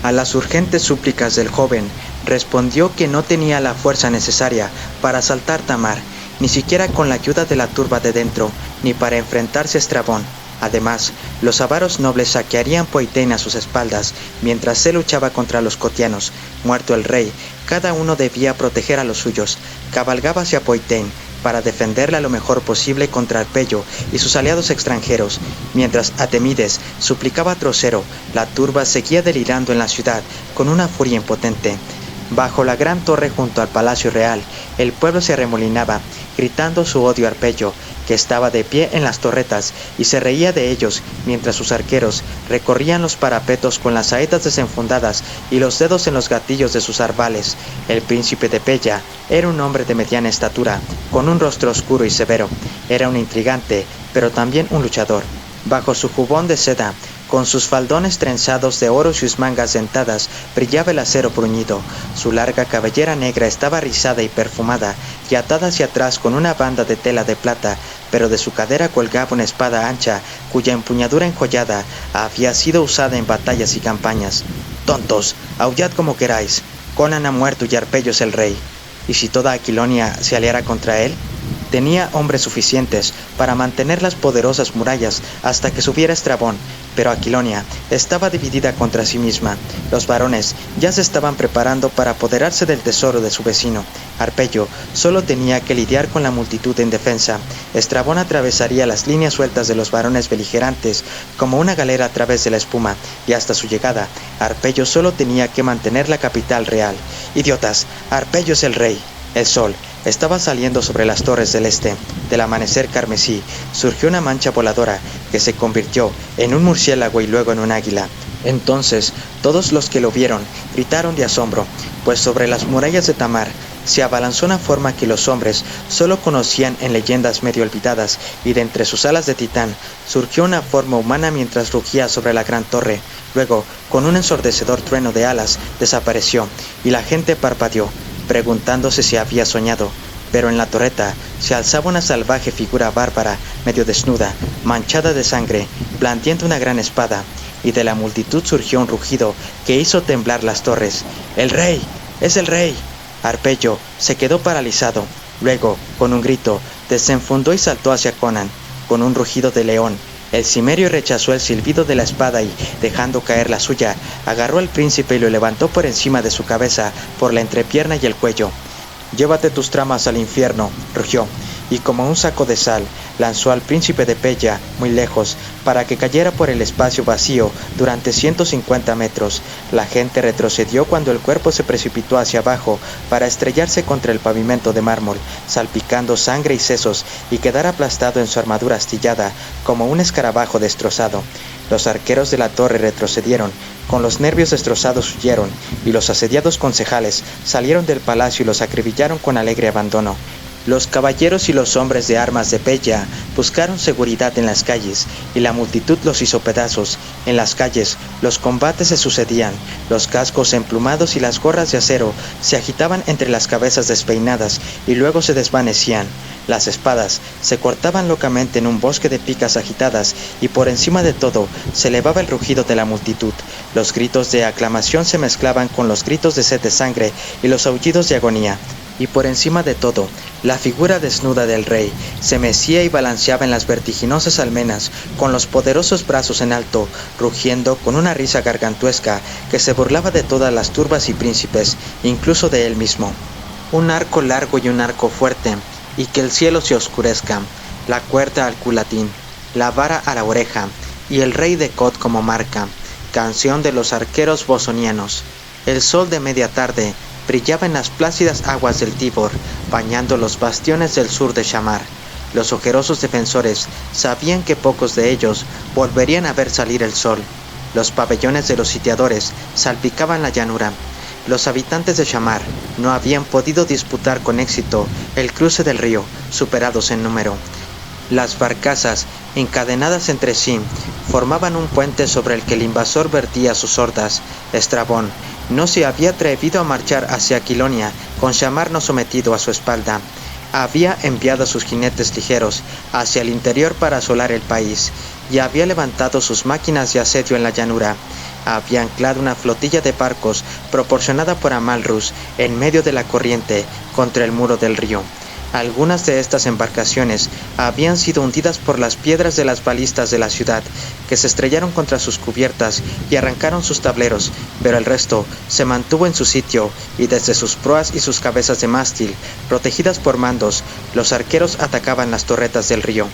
[SPEAKER 1] A las urgentes súplicas del joven, respondió que no tenía la fuerza necesaria para asaltar Tamar, ni siquiera con la ayuda de la turba de dentro, ni para enfrentarse a Estrabón. Además, los avaros nobles saquearían Poitén a sus espaldas, mientras él luchaba contra los cotianos. Muerto el rey, cada uno debía proteger a los suyos. Cabalgaba hacia Poitén para defenderla lo mejor posible contra Arpello y sus aliados extranjeros. Mientras Atemides suplicaba a Trocero, la turba seguía delirando en la ciudad con una furia impotente. Bajo la gran torre junto al palacio real, el pueblo se arremolinaba, gritando su odio a Arpello, que estaba de pie en las torretas y se reía de ellos mientras sus arqueros recorrían los parapetos con las saetas desenfundadas y los dedos en los gatillos de sus arvales. El príncipe de Pella era un hombre de mediana estatura, con un rostro oscuro y severo. Era un intrigante, pero también un luchador. Bajo su jubón de seda, con sus faldones trenzados de oro y sus mangas dentadas, brillaba el acero bruñido. Su larga cabellera negra estaba rizada y perfumada, y atada hacia atrás con una banda de tela de plata, pero de su cadera colgaba una espada ancha, cuya empuñadura enjollada había sido usada en batallas y campañas. «Tontos, aullad como queráis. Conan ha muerto y Arpello es el rey. ¿Y si toda Aquilonia se aliara contra él?» Tenía hombres suficientes para mantener las poderosas murallas hasta que subiera Estrabón, pero Aquilonia estaba dividida contra sí misma. Los varones ya se estaban preparando para apoderarse del tesoro de su vecino. Arpello solo tenía que lidiar con la multitud en defensa. Estrabón atravesaría las líneas sueltas de los varones beligerantes como una galera a través de la espuma, y hasta su llegada, Arpello solo tenía que mantener la capital real. «¡Idiotas! Arpello es el rey!». El sol estaba saliendo sobre las torres del este. Del amanecer carmesí surgió una mancha voladora que se convirtió en un murciélago y luego en un águila. Entonces todos los que lo vieron gritaron de asombro, pues sobre las murallas de Tamar se abalanzó una forma que los hombres solo conocían en leyendas medio olvidadas, y de entre sus alas de titán surgió una forma humana mientras rugía sobre la gran torre. Luego, con un ensordecedor trueno de alas, desapareció, y la gente parpadeó, preguntándose si había soñado. Pero en la torreta se alzaba una salvaje figura bárbara, medio desnuda, manchada de sangre, blandiendo una gran espada, y de la multitud surgió un rugido que hizo temblar las torres. «¡El rey! ¡Es el rey!». Arpello se quedó paralizado. Luego, con un grito, desenfundó y saltó hacia Conan. Con un rugido de león, el cimerio rechazó el silbido de la espada y, dejando caer la suya, agarró al príncipe y lo levantó por encima de su cabeza, por la entrepierna y el cuello. «Llévate tus tramas al infierno», rugió, y como un saco de sal, lanzó al príncipe de Pella muy lejos, para que cayera por el espacio vacío durante 150 metros. La gente retrocedió cuando el cuerpo se precipitó hacia abajo para estrellarse contra el pavimento de mármol, salpicando sangre y sesos, y quedar aplastado en su armadura astillada, como un escarabajo destrozado. Los arqueros de la torre retrocedieron, con los nervios destrozados huyeron, y los asediados concejales salieron del palacio y los acribillaron con alegre abandono. Los caballeros y los hombres de armas de Pella buscaron seguridad en las calles, y la multitud los hizo pedazos. En las calles los combates se sucedían, los cascos emplumados y las gorras de acero se agitaban entre las cabezas despeinadas y luego se desvanecían. Las espadas se cortaban locamente en un bosque de picas agitadas, y por encima de todo se elevaba el rugido de la multitud. Los gritos de aclamación se mezclaban con los gritos de sed de sangre y los aullidos de agonía. Y por encima de todo, la figura desnuda del rey se mecía y balanceaba en las vertiginosas almenas, con los poderosos brazos en alto, rugiendo con una risa gargantuesca que se burlaba de todas las turbas y príncipes, incluso de él mismo. Un arco largo y un arco fuerte, y que el cielo se oscurezca, la cuerda al culatín, la vara a la oreja, y el rey de Cod como marca. Canción de los arqueros bosonianos. El sol de media tarde brillaba en las plácidas aguas del Tíbor, bañando los bastiones del sur de Shamar. Los ojerosos defensores sabían que pocos de ellos volverían a ver salir el sol. Los pabellones de los sitiadores salpicaban la llanura. Los habitantes de Shamar no habían podido disputar con éxito el cruce del río, superados en número. Las barcazas, encadenadas entre sí, formaban un puente sobre el que el invasor vertía sus hordas. Estrabón no se había atrevido a marchar hacia Aquilonia con Shamar no sometido a su espalda. Había enviado a sus jinetes ligeros hacia el interior para asolar el país, y había levantado sus máquinas de asedio en la llanura. había anclado una flotilla de barcos proporcionada por Amalrus en medio de la corriente contra el muro del río. Algunas de estas embarcaciones habían sido hundidas por las piedras de las balistas de la ciudad, que se estrellaron contra sus cubiertas y arrancaron sus tableros, pero el resto se mantuvo en su sitio, y desde sus proas y sus cabezas de mástil, protegidas por mandos, los arqueros atacaban las torretas del río.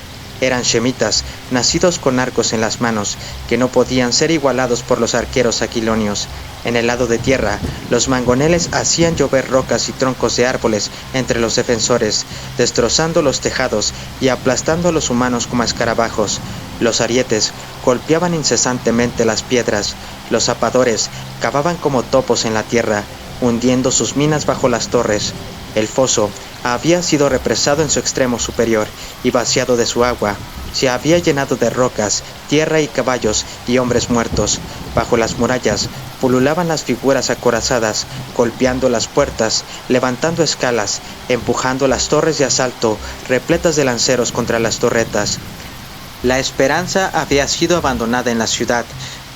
[SPEAKER 1] Eran shemitas, nacidos con arcos en las manos, que no podían ser igualados por los arqueros aquilonios. En el lado de tierra, los mangoneles hacían llover rocas y troncos de árboles entre los defensores, destrozando los tejados y aplastando a los humanos como escarabajos. Los arietes golpeaban incesantemente las piedras, los zapadores cavaban como topos en la tierra, hundiendo sus minas bajo las torres. El foso había sido represado en su extremo superior y vaciado de su agua. Se había llenado de rocas, tierra y caballos y hombres muertos. Bajo las murallas pululaban las figuras acorazadas, golpeando las puertas, levantando escalas, empujando las torres de asalto, repletas de lanceros contra las torretas. La esperanza había sido abandonada en la ciudad,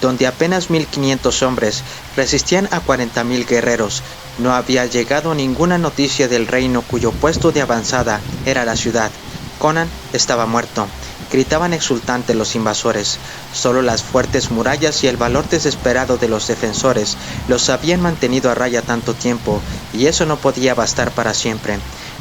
[SPEAKER 1] donde apenas 1500 hombres resistían a 40.000 guerreros. No había llegado ninguna noticia del reino cuyo puesto de avanzada era la ciudad. Conan estaba muerto, gritaban exultantes los invasores. Solo las fuertes murallas y el valor desesperado de los defensores los habían mantenido a raya tanto tiempo, y eso no podía bastar para siempre.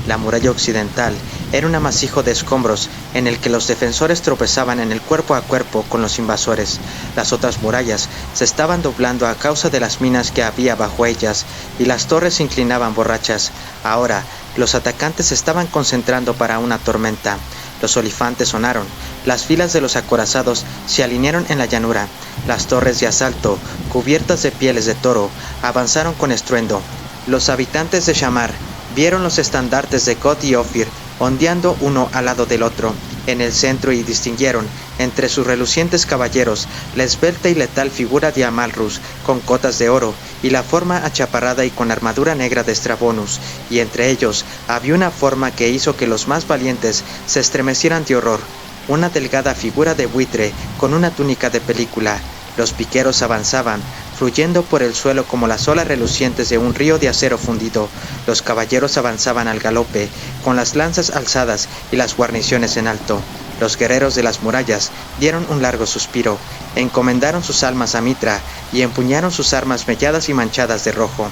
[SPEAKER 1] La muralla occidental era un amasijo de escombros en el que los defensores tropezaban en el cuerpo a cuerpo con los invasores. Las otras murallas se estaban doblando a causa de las minas que había bajo ellas, y las torres se inclinaban borrachas. Ahora, los atacantes se estaban concentrando para una tormenta. Los olifantes sonaron, las filas de los acorazados se alinearon en la llanura. Las torres de asalto, cubiertas de pieles de toro, avanzaron con estruendo. Los habitantes de Shamar vieron los estandartes de God y Ofir ondeando uno al lado del otro en el centro, y distinguieron entre sus relucientes caballeros la esbelta y letal figura de Amalrus con cotas de oro y la forma achaparrada y con armadura negra de Estrabonus, y entre ellos había una forma que hizo que los más valientes se estremecieran de horror, una delgada figura de buitre con una túnica de película. Los piqueros avanzaban, fluyendo por el suelo como las olas relucientes de un río de acero fundido. Los caballeros avanzaban al galope, con las lanzas alzadas y las guarniciones en alto. Los guerreros de las murallas dieron un largo suspiro, encomendaron sus almas a Mitra y empuñaron sus armas melladas y manchadas de rojo.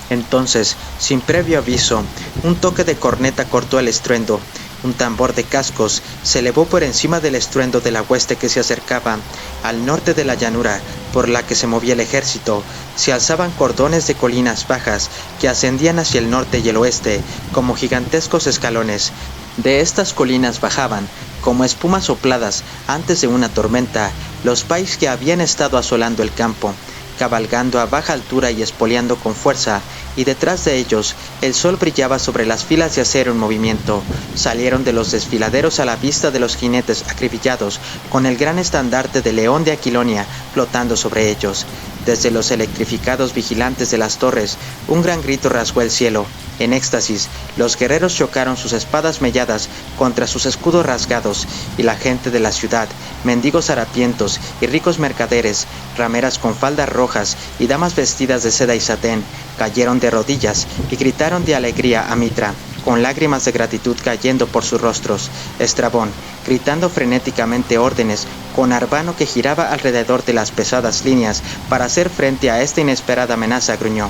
[SPEAKER 1] Entonces, sin previo aviso, un toque de corneta cortó el estruendo. Un tambor de cascos se elevó por encima del estruendo de la hueste que se acercaba. Al norte de la llanura por la que se movía el ejército, se alzaban cordones de colinas bajas que ascendían hacia el norte y el oeste como gigantescos escalones. De estas colinas bajaban, como espumas sopladas antes de una tormenta, los pais que habían estado asolando el campo, cabalgando a baja altura y espoleando con fuerza, y detrás de ellos el sol brillaba sobre las filas de acero en movimiento. Salieron de los desfiladeros a la vista de los jinetes acribillados, con el gran estandarte de León de Aquilonia flotando sobre ellos. Desde los electrificados vigilantes de las torres, un gran grito rasgó el cielo. En éxtasis, los guerreros chocaron sus espadas melladas contra sus escudos rasgados, y la gente de la ciudad, mendigos harapientos y ricos mercaderes, rameras con faldas rojas y damas vestidas de seda y satén, cayeron de rodillas y gritaron de alegría a Mitra, con lágrimas de gratitud cayendo por sus rostros. Estrabón, gritando frenéticamente órdenes, con Arbano que giraba alrededor de las pesadas líneas para hacer frente a esta inesperada amenaza, gruñó: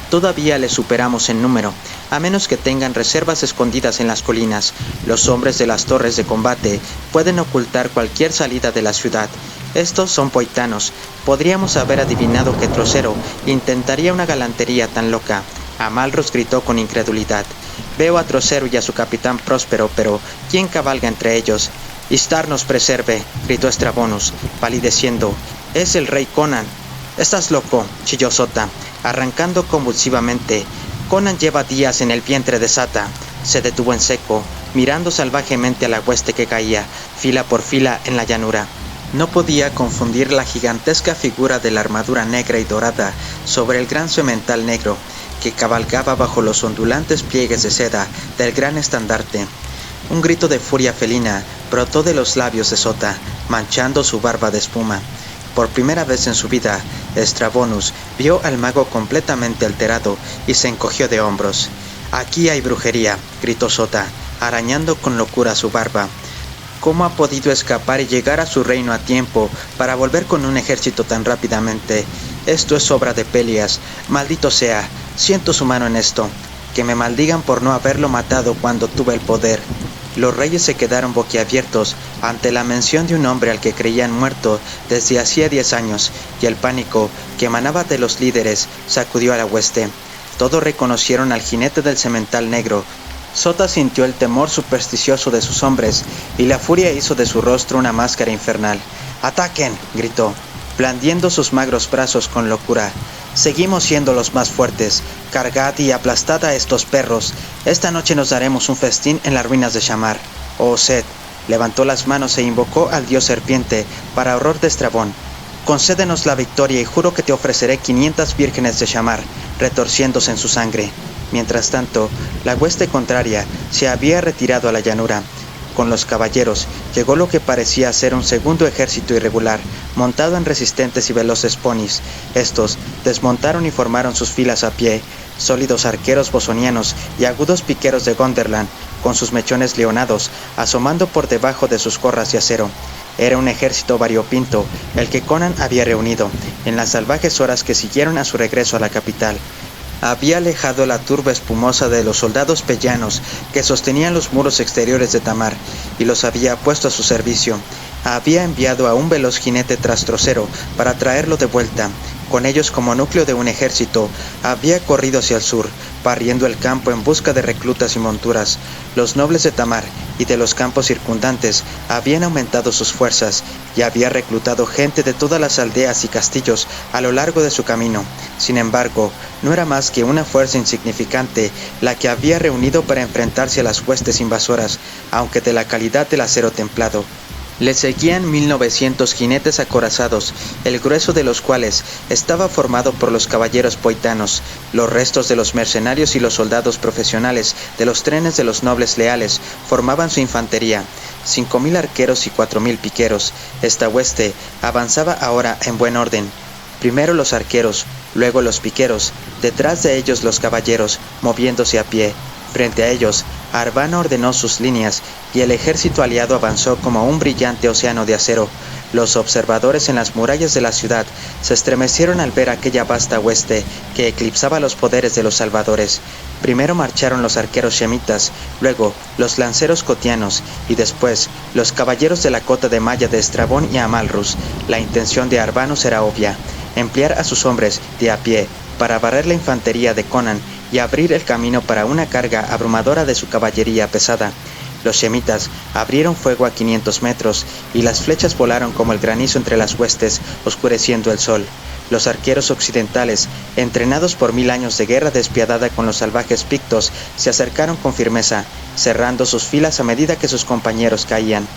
[SPEAKER 1] «Todavía les superamos en número, a menos que tengan reservas escondidas en las colinas. Los hombres de las torres de combate pueden ocultar cualquier salida de la ciudad. Estos son poitanos. Podríamos haber adivinado que Trocero intentaría una galantería tan loca». Amalrus gritó con incredulidad: «Veo a Trocero y a su capitán Próspero, pero ¿quién cabalga entre ellos?» «Istar nos preserve», gritó Estrabonus, palideciendo. «Es el rey Conan». «Estás loco», chilló Sota, arrancando convulsivamente. «Conan lleva días en el vientre de Sata». Se detuvo en seco, mirando salvajemente a la hueste que caía, fila por fila, en la llanura. No podía confundir la gigantesca figura de la armadura negra y dorada sobre el gran semental negro, que cabalgaba bajo los ondulantes pliegues de seda del gran estandarte. Un grito de furia felina brotó de los labios de Sota, manchando su barba de espuma. Por primera vez en su vida, Estrabonus vio al mago completamente alterado y se encogió de hombros. «Aquí hay brujería», gritó Sota, arañando con locura su barba. «¿Cómo ha podido escapar y llegar a su reino a tiempo para volver con un ejército tan rápidamente? Esto es obra de Pelias. Maldito sea, siento su mano en esto. Que me maldigan por no haberlo matado cuando tuve el poder». Los reyes se quedaron boquiabiertos ante la mención de un hombre al que creían muerto desde hacía 10 años, y el pánico que emanaba de los líderes sacudió a la hueste. Todos reconocieron al jinete del semental negro. Sota sintió el temor supersticioso de sus hombres, y la furia hizo de su rostro una máscara infernal. «¡Ataquen!», gritó, blandiendo sus magros brazos con locura. «Seguimos siendo los más fuertes. Cargad y aplastad a estos perros. Esta noche nos daremos un festín en las ruinas de Shamar». Oh Set levantó las manos e invocó al dios serpiente para horror de Estrabón. «Concédenos la victoria y juro que te ofreceré 500 vírgenes de Shamar, retorciéndose en su sangre». Mientras tanto, la hueste contraria se había retirado a la llanura. Con los caballeros llegó lo que parecía ser un segundo ejército irregular, montado en resistentes y veloces ponis. Estos desmontaron y formaron sus filas a pie, sólidos arqueros bosonianos y agudos piqueros de Gonderland, con sus mechones leonados, asomando por debajo de sus gorras de acero. Era un ejército variopinto, el que Conan había reunido, en las salvajes horas que siguieron a su regreso a la capital. Había alejado la turba espumosa de los soldados pellanos que sostenían los muros exteriores de Tamar y los había puesto a su servicio. Había enviado a un veloz jinete trastrocero para traerlo de vuelta. Con ellos como núcleo de un ejército, había corrido hacia el sur, barriendo el campo en busca de reclutas y monturas. Los nobles de Tamar y de los campos circundantes habían aumentado sus fuerzas y había reclutado gente de todas las aldeas y castillos a lo largo de su camino. Sin embargo, no era más que una fuerza insignificante la que había reunido para enfrentarse a las huestes invasoras, aunque de la calidad del acero templado. Le seguían 1900 jinetes acorazados, el grueso de los cuales estaba formado por los caballeros poitanos, los restos de los mercenarios y los soldados profesionales de los trenes de los nobles leales formaban su infantería, 5000 arqueros y 4000 piqueros. Esta hueste avanzaba ahora en buen orden. Primero los arqueros, luego los piqueros, detrás de ellos los caballeros, moviéndose a pie. Frente a ellos, Arbano ordenó sus líneas y el ejército aliado avanzó como un brillante océano de acero. Los observadores en las murallas de la ciudad se estremecieron al ver aquella vasta hueste que eclipsaba los poderes de los salvadores. Primero marcharon los arqueros shemitas, luego los lanceros cotianos y después los caballeros de la cota de malla de Estrabón y Amalrus. La intención de Arbanos era obvia: emplear a sus hombres de a pie para barrer la infantería de Conan y abrir el camino para una carga abrumadora de su caballería pesada. Los shemitas abrieron fuego a 500 metros y las flechas volaron como el granizo entre las huestes, oscureciendo el sol. Los arqueros occidentales, entrenados por 1000 años de guerra despiadada con los salvajes pictos, se acercaron con firmeza, cerrando sus filas a medida que sus compañeros caían.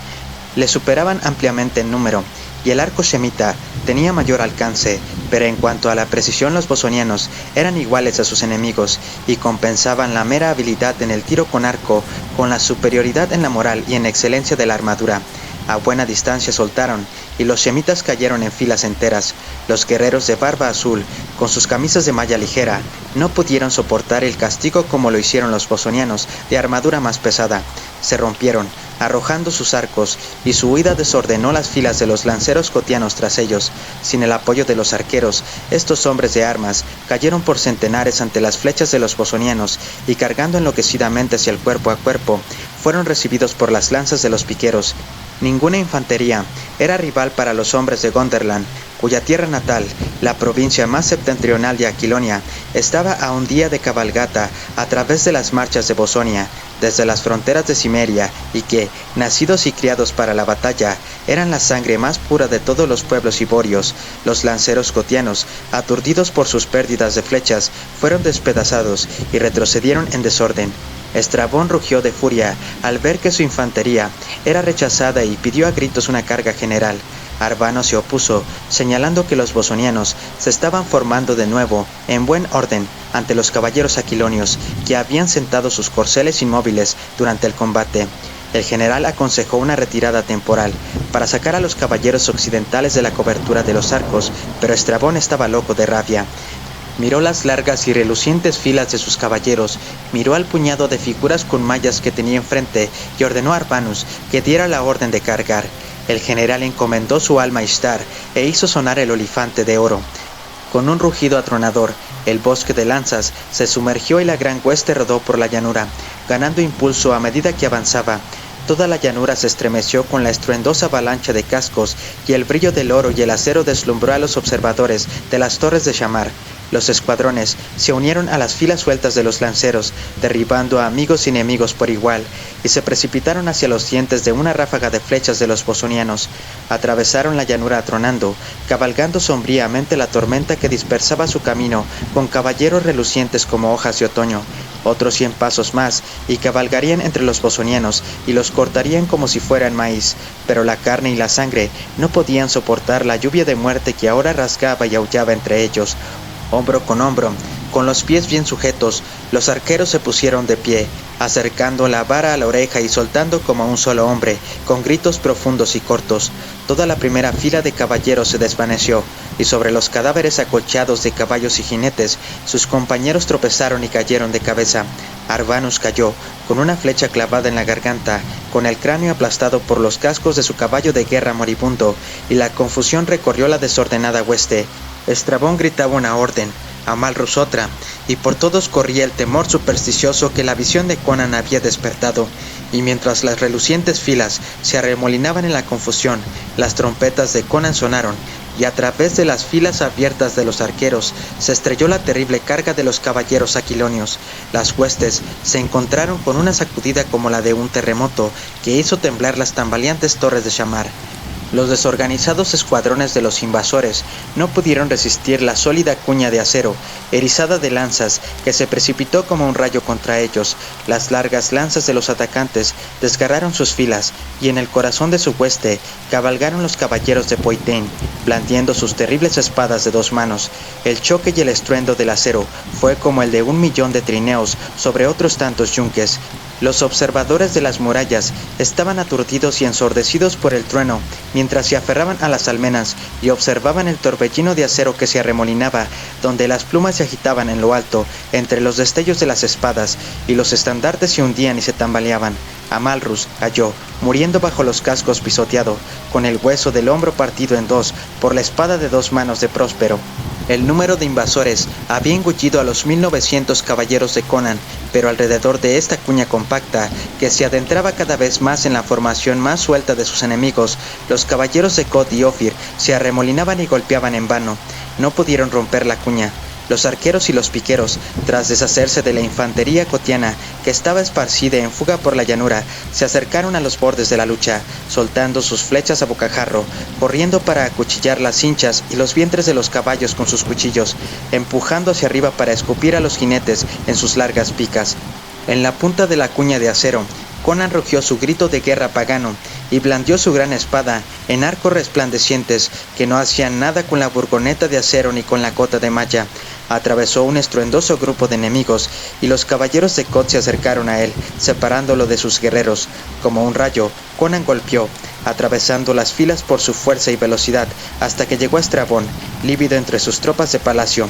[SPEAKER 1] Les superaban ampliamente en número, y el arco shemita tenía mayor alcance, pero en cuanto a la precisión los bosonianos eran iguales a sus enemigos y compensaban la mera habilidad en el tiro con arco con la superioridad en la moral y en excelencia de la armadura. A buena distancia soltaron, y los shemitas cayeron en filas enteras. Los guerreros de barba azul, con sus camisas de malla ligera, no pudieron soportar el castigo como lo hicieron los bosonianos de armadura más pesada. Se rompieron, arrojando sus arcos, y su huida desordenó las filas de los lanceros cotianos tras ellos. Sin el apoyo de los arqueros, estos hombres de armas cayeron por centenares ante las flechas de los bosonianos, y cargando enloquecidamente hacia el cuerpo a cuerpo, fueron recibidos por las lanzas de los piqueros. Ninguna infantería era rival para los hombres de Gonderland, cuya tierra natal, la provincia más septentrional de Aquilonia, estaba a un día de cabalgata a través de las marchas de Bosonia, desde las fronteras de Cimeria, y que, nacidos y criados para la batalla, eran la sangre más pura de todos los pueblos iborios. Los lanceros cotianos, aturdidos por sus pérdidas de flechas, fueron despedazados y retrocedieron en desorden. Estrabón rugió de furia al ver que su infantería era rechazada y pidió a gritos una carga general. Arbano se opuso, señalando que los bosonianos se estaban formando de nuevo, en buen orden, ante los caballeros aquilonios, que habían sentado sus corceles inmóviles durante el combate. El general aconsejó una retirada temporal para sacar a los caballeros occidentales de la cobertura de los arcos, pero Estrabón estaba loco de rabia. Miró las largas y relucientes filas de sus caballeros, miró al puñado de figuras con mallas que tenía enfrente y ordenó a Arbanus que diera la orden de cargar. El general encomendó su alma a Ishtar e hizo sonar el olifante de oro. Con un rugido atronador, el bosque de lanzas se sumergió y la gran hueste rodó por la llanura, ganando impulso a medida que avanzaba. Toda la llanura se estremeció con la estruendosa avalancha de cascos y el brillo del oro y el acero deslumbró a los observadores de las torres de Shamar. Los escuadrones se unieron a las filas sueltas de los lanceros, derribando a amigos y enemigos por igual, y se precipitaron hacia los dientes de una ráfaga de flechas de los bosonianos. Atravesaron la llanura atronando, cabalgando sombríamente la tormenta que dispersaba su camino con caballeros relucientes como hojas de otoño. Otros 100 pasos más, y cabalgarían entre los bosonianos, y los cortarían como si fueran maíz, pero la carne y la sangre no podían soportar la lluvia de muerte que ahora rasgaba y aullaba entre ellos. Hombro, con los pies bien sujetos, los arqueros se pusieron de pie, acercando la vara a la oreja y soltando como un solo hombre, con gritos profundos y cortos. Toda la primera fila de caballeros se desvaneció, y sobre los cadáveres acolchados de caballos y jinetes, sus compañeros tropezaron y cayeron de cabeza. Arbanus cayó, con una flecha clavada en la garganta, con el cráneo aplastado por los cascos de su caballo de guerra moribundo, y la confusión recorrió la desordenada hueste. Estrabón gritaba una orden, Amalrus otra, y por todos corría el temor supersticioso que la visión de Conan había despertado, y mientras las relucientes filas se arremolinaban en la confusión, las trompetas de Conan sonaron, y a través de las filas abiertas de los arqueros se estrelló la terrible carga de los caballeros aquilonios. Las huestes se encontraron con una sacudida como la de un terremoto que hizo temblar las tambaleantes torres de Shamar. Los desorganizados escuadrones de los invasores no pudieron resistir la sólida cuña de acero, erizada de lanzas, que se precipitó como un rayo contra ellos. Las largas lanzas de los atacantes desgarraron sus filas, y en el corazón de su hueste cabalgaron los caballeros de Poitain, blandiendo sus terribles espadas de 2 manos. El choque y el estruendo del acero fue como el de 1.000.000 de trineos sobre otros tantos yunques. Los observadores de las murallas estaban aturdidos y ensordecidos por el trueno, mientras se aferraban a las almenas y observaban el torbellino de acero que se arremolinaba, donde las plumas se agitaban en lo alto, entre los destellos de las espadas, y los estandartes se hundían y se tambaleaban. Amalrus cayó, muriendo bajo los cascos pisoteado, con el hueso del hombro partido en 2 por la espada de 2 manos de Próspero. El número de invasores había engullido a los 1.900 caballeros de Conan, pero alrededor de esta cuña compacta, que se adentraba cada vez más en la formación más suelta de sus enemigos, los caballeros de Cod y Ofir se arremolinaban y golpeaban en vano. No pudieron romper la cuña. Los arqueros y los piqueros, tras deshacerse de la infantería cotiana que estaba esparcida en fuga por la llanura, se acercaron a los bordes de la lucha, soltando sus flechas a bocajarro, corriendo para acuchillar las cinchas y los vientres de los caballos con sus cuchillos, empujando hacia arriba para escupir a los jinetes en sus largas picas. En la punta de la cuña de acero, Conan rugió su grito de guerra pagano y blandió su gran espada en arcos resplandecientes que no hacían nada con la burgoneta de acero ni con la cota de malla. Atravesó un estruendoso grupo de enemigos y los caballeros de Cod se acercaron a él, separándolo de sus guerreros. Como un rayo, Conan golpeó, atravesando las filas por su fuerza y velocidad, hasta que llegó a Estrabón, lívido entre sus tropas de palacio.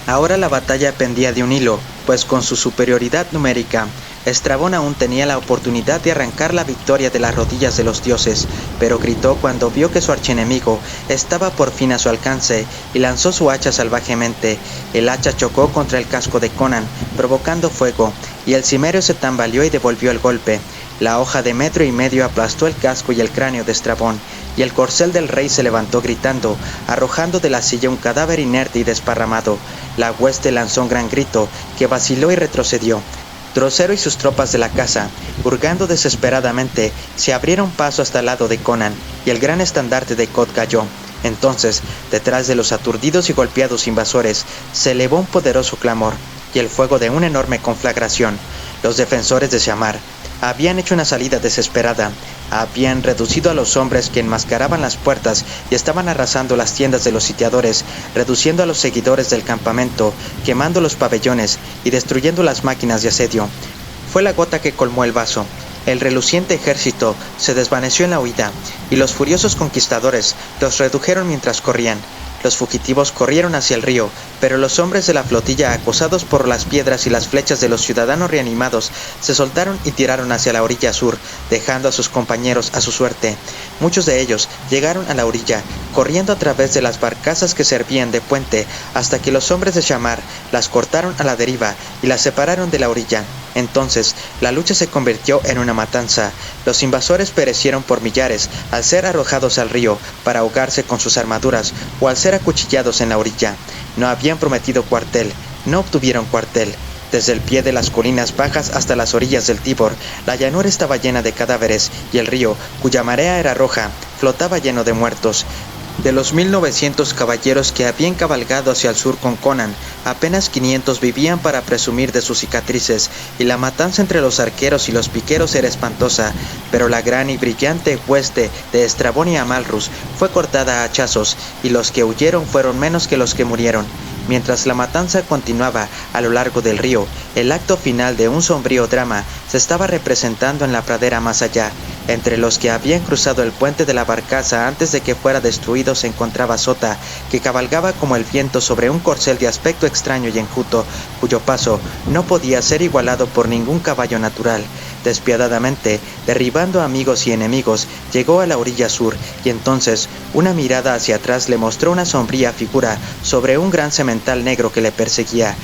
[SPEAKER 1] Ahora la batalla pendía de un hilo, pues con su superioridad numérica, Estrabón aún tenía la oportunidad de arrancar la victoria de las rodillas de los dioses, pero gritó cuando vio que su archienemigo estaba por fin a su alcance y lanzó su hacha salvajemente. El hacha chocó contra el casco de Conan, provocando fuego, y el cimerio se tambaleó y devolvió el golpe. La hoja de 1,5 metros aplastó el casco y el cráneo de Estrabón, y el corcel del rey se levantó gritando, arrojando de la silla un cadáver inerte y desparramado. La hueste lanzó un gran grito, que vaciló y retrocedió. Drosero y sus tropas de la casa, hurgando desesperadamente, se abrieron paso hasta el lado de Conan, y el gran estandarte de Cod cayó. Entonces, detrás de los aturdidos y golpeados invasores, se elevó un poderoso clamor, y el fuego de una enorme conflagración. Los defensores de Shamar habían hecho una salida desesperada, habían reducido a los hombres que enmascaraban las puertas y estaban arrasando las tiendas de los sitiadores, reduciendo a los seguidores del campamento, quemando los pabellones y destruyendo las máquinas de asedio. Fue la gota que colmó el vaso. El reluciente ejército se desvaneció en la huida, y los furiosos conquistadores los redujeron mientras corrían. Los fugitivos corrieron hacia el río, pero los hombres de la flotilla, acosados por las piedras y las flechas de los ciudadanos reanimados, se soltaron y tiraron hacia la orilla sur, dejando a sus compañeros a su suerte. Muchos de ellos llegaron a la orilla, corriendo a través de las barcazas que servían de puente, hasta que los hombres de Shamar las cortaron a la deriva y las separaron de la orilla. Entonces, la lucha se convirtió en una matanza. Los invasores perecieron por millares al ser arrojados al río para ahogarse con sus armaduras o al ser acuchillados en la orilla. No habían prometido cuartel, no obtuvieron cuartel. Desde el pie de las colinas bajas hasta las orillas del Tíbor, la llanura estaba llena de cadáveres y el río, cuya marea era roja, flotaba lleno de muertos. De los 1900 caballeros que habían cabalgado hacia el sur con Conan, apenas 500 vivían para presumir de sus cicatrices, y la matanza entre los arqueros y los piqueros era espantosa, pero la gran y brillante hueste de Estrabón y Amalrus fue cortada a hachazos, y los que huyeron fueron menos que los que murieron. Mientras la matanza continuaba a lo largo del río, el acto final de un sombrío drama se estaba representando en la pradera más allá. Entre los que habían cruzado el puente de la barcaza antes de que fuera destruido se encontraba Sota, que cabalgaba como el viento sobre un corcel de aspecto extraño y enjuto, cuyo paso no podía ser igualado por ningún caballo natural. Despiadadamente, derribando amigos y enemigos, llegó a la orilla sur, y entonces una mirada hacia atrás le mostró una sombría figura sobre un gran semental negro que le perseguía.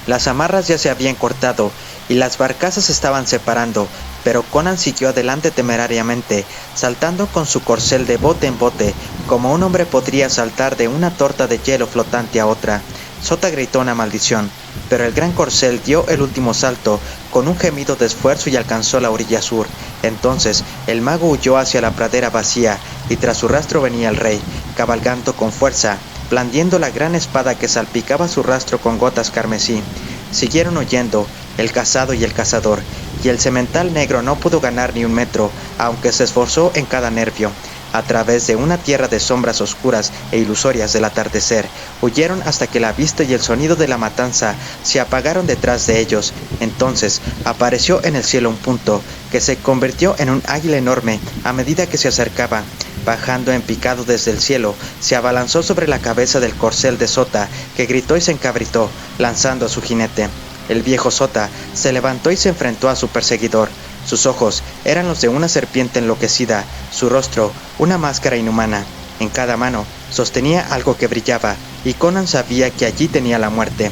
[SPEAKER 1] Las amarras ya se habían cortado, y las barcazas se estaban separando, pero Conan siguió adelante temerariamente, saltando con su corcel de bote en bote, como un hombre podría saltar de una torta de hielo flotante a otra. Sota gritó una maldición, pero el gran corcel dio el último salto con un gemido de esfuerzo y alcanzó la orilla sur. Entonces el mago huyó hacia la pradera vacía, y tras su rastro venía el rey, cabalgando con fuerza, blandiendo la gran espada que salpicaba su rastro con gotas carmesí. Siguieron huyendo, el cazado y el cazador, y el semental negro no pudo ganar ni un metro, aunque se esforzó en cada nervio. A través de una tierra de sombras oscuras e ilusorias del atardecer, huyeron hasta que la vista y el sonido de la matanza se apagaron detrás de ellos. Entonces apareció en el cielo un punto, que se convirtió en un águila enorme a medida que se acercaba. Bajando en picado desde el cielo, se abalanzó sobre la cabeza del corcel de Sota, que gritó y se encabritó, lanzando a su jinete. El viejo Sota se levantó y se enfrentó a su perseguidor. Sus ojos eran los de una serpiente enloquecida, su rostro una máscara inhumana. En cada mano sostenía algo que brillaba, y Conan sabía que allí tenía la muerte.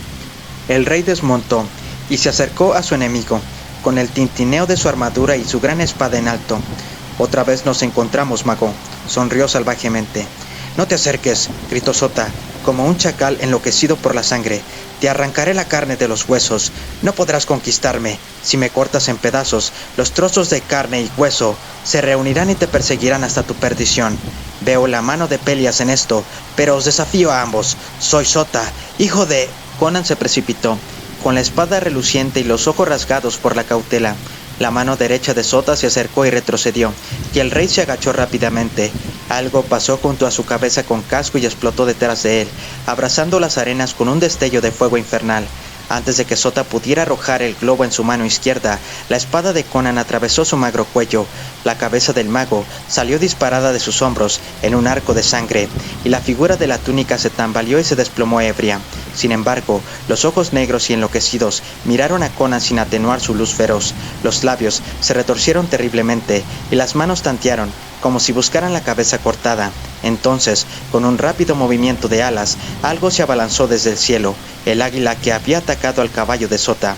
[SPEAKER 1] El rey desmontó y se acercó a su enemigo, con el tintineo de su armadura y su gran espada en alto. «Otra vez nos encontramos, mago», sonrió salvajemente. «No te acerques», gritó Sota, como un chacal enloquecido por la sangre. «Te arrancaré la carne de los huesos. No podrás conquistarme. Si me cortas en pedazos, los trozos de carne y hueso se reunirán y te perseguirán hasta tu perdición. Veo la mano de Pelias en esto, pero os desafío a ambos. Soy Sota, hijo de...» Conan se precipitó, con la espada reluciente y los ojos rasgados por la cautela. La mano derecha de Sota se acercó y retrocedió, y el rey se agachó rápidamente. Algo pasó junto a su cabeza con casco y explotó detrás de él, abrazando las arenas con un destello de fuego infernal. Antes de que Sota pudiera arrojar el globo en su mano izquierda, la espada de Conan atravesó su magro cuello. La cabeza del mago salió disparada de sus hombros en un arco de sangre, y la figura de la túnica se tambaleó y se desplomó ebria. Sin embargo, los ojos negros y enloquecidos miraron a Conan sin atenuar su luz feroz. Los labios se retorcieron terriblemente, y las manos tantearon, como si buscaran la cabeza cortada. Entonces, con un rápido movimiento de alas, algo se abalanzó desde el cielo, el águila que había atacado al caballo de Sota.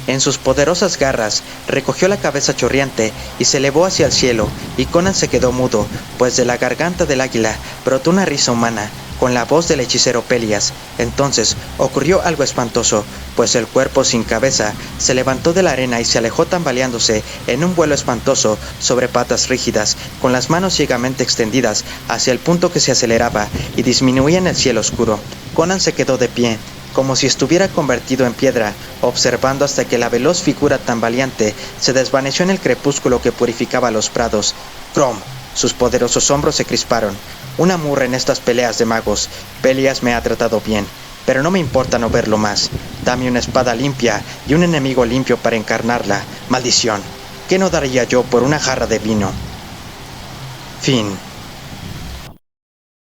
[SPEAKER 1] En sus poderosas garras, recogió la cabeza chorreante y se elevó hacia el cielo, y Conan se quedó mudo, pues de la garganta del águila brotó una risa humana, con la voz del hechicero Pelias. Entonces ocurrió algo espantoso, pues el cuerpo sin cabeza se levantó de la arena y se alejó tambaleándose en un vuelo espantoso sobre patas rígidas, con las manos ciegamente extendidas hacia el punto que se aceleraba y disminuía en el cielo oscuro. Conan se quedó de pie, como si estuviera convertido en piedra, observando hasta que la veloz figura tambaleante se desvaneció en el crepúsculo que purificaba los prados. «Crom». Sus poderosos hombros se crisparon. «Una murra en estas peleas de magos. Pelias me ha tratado bien, pero no me importa no verlo más. Dame una espada limpia y un enemigo limpio para encarnarla. ¡Maldición!». ¿Qué no daría yo por una jarra de vino? Fin.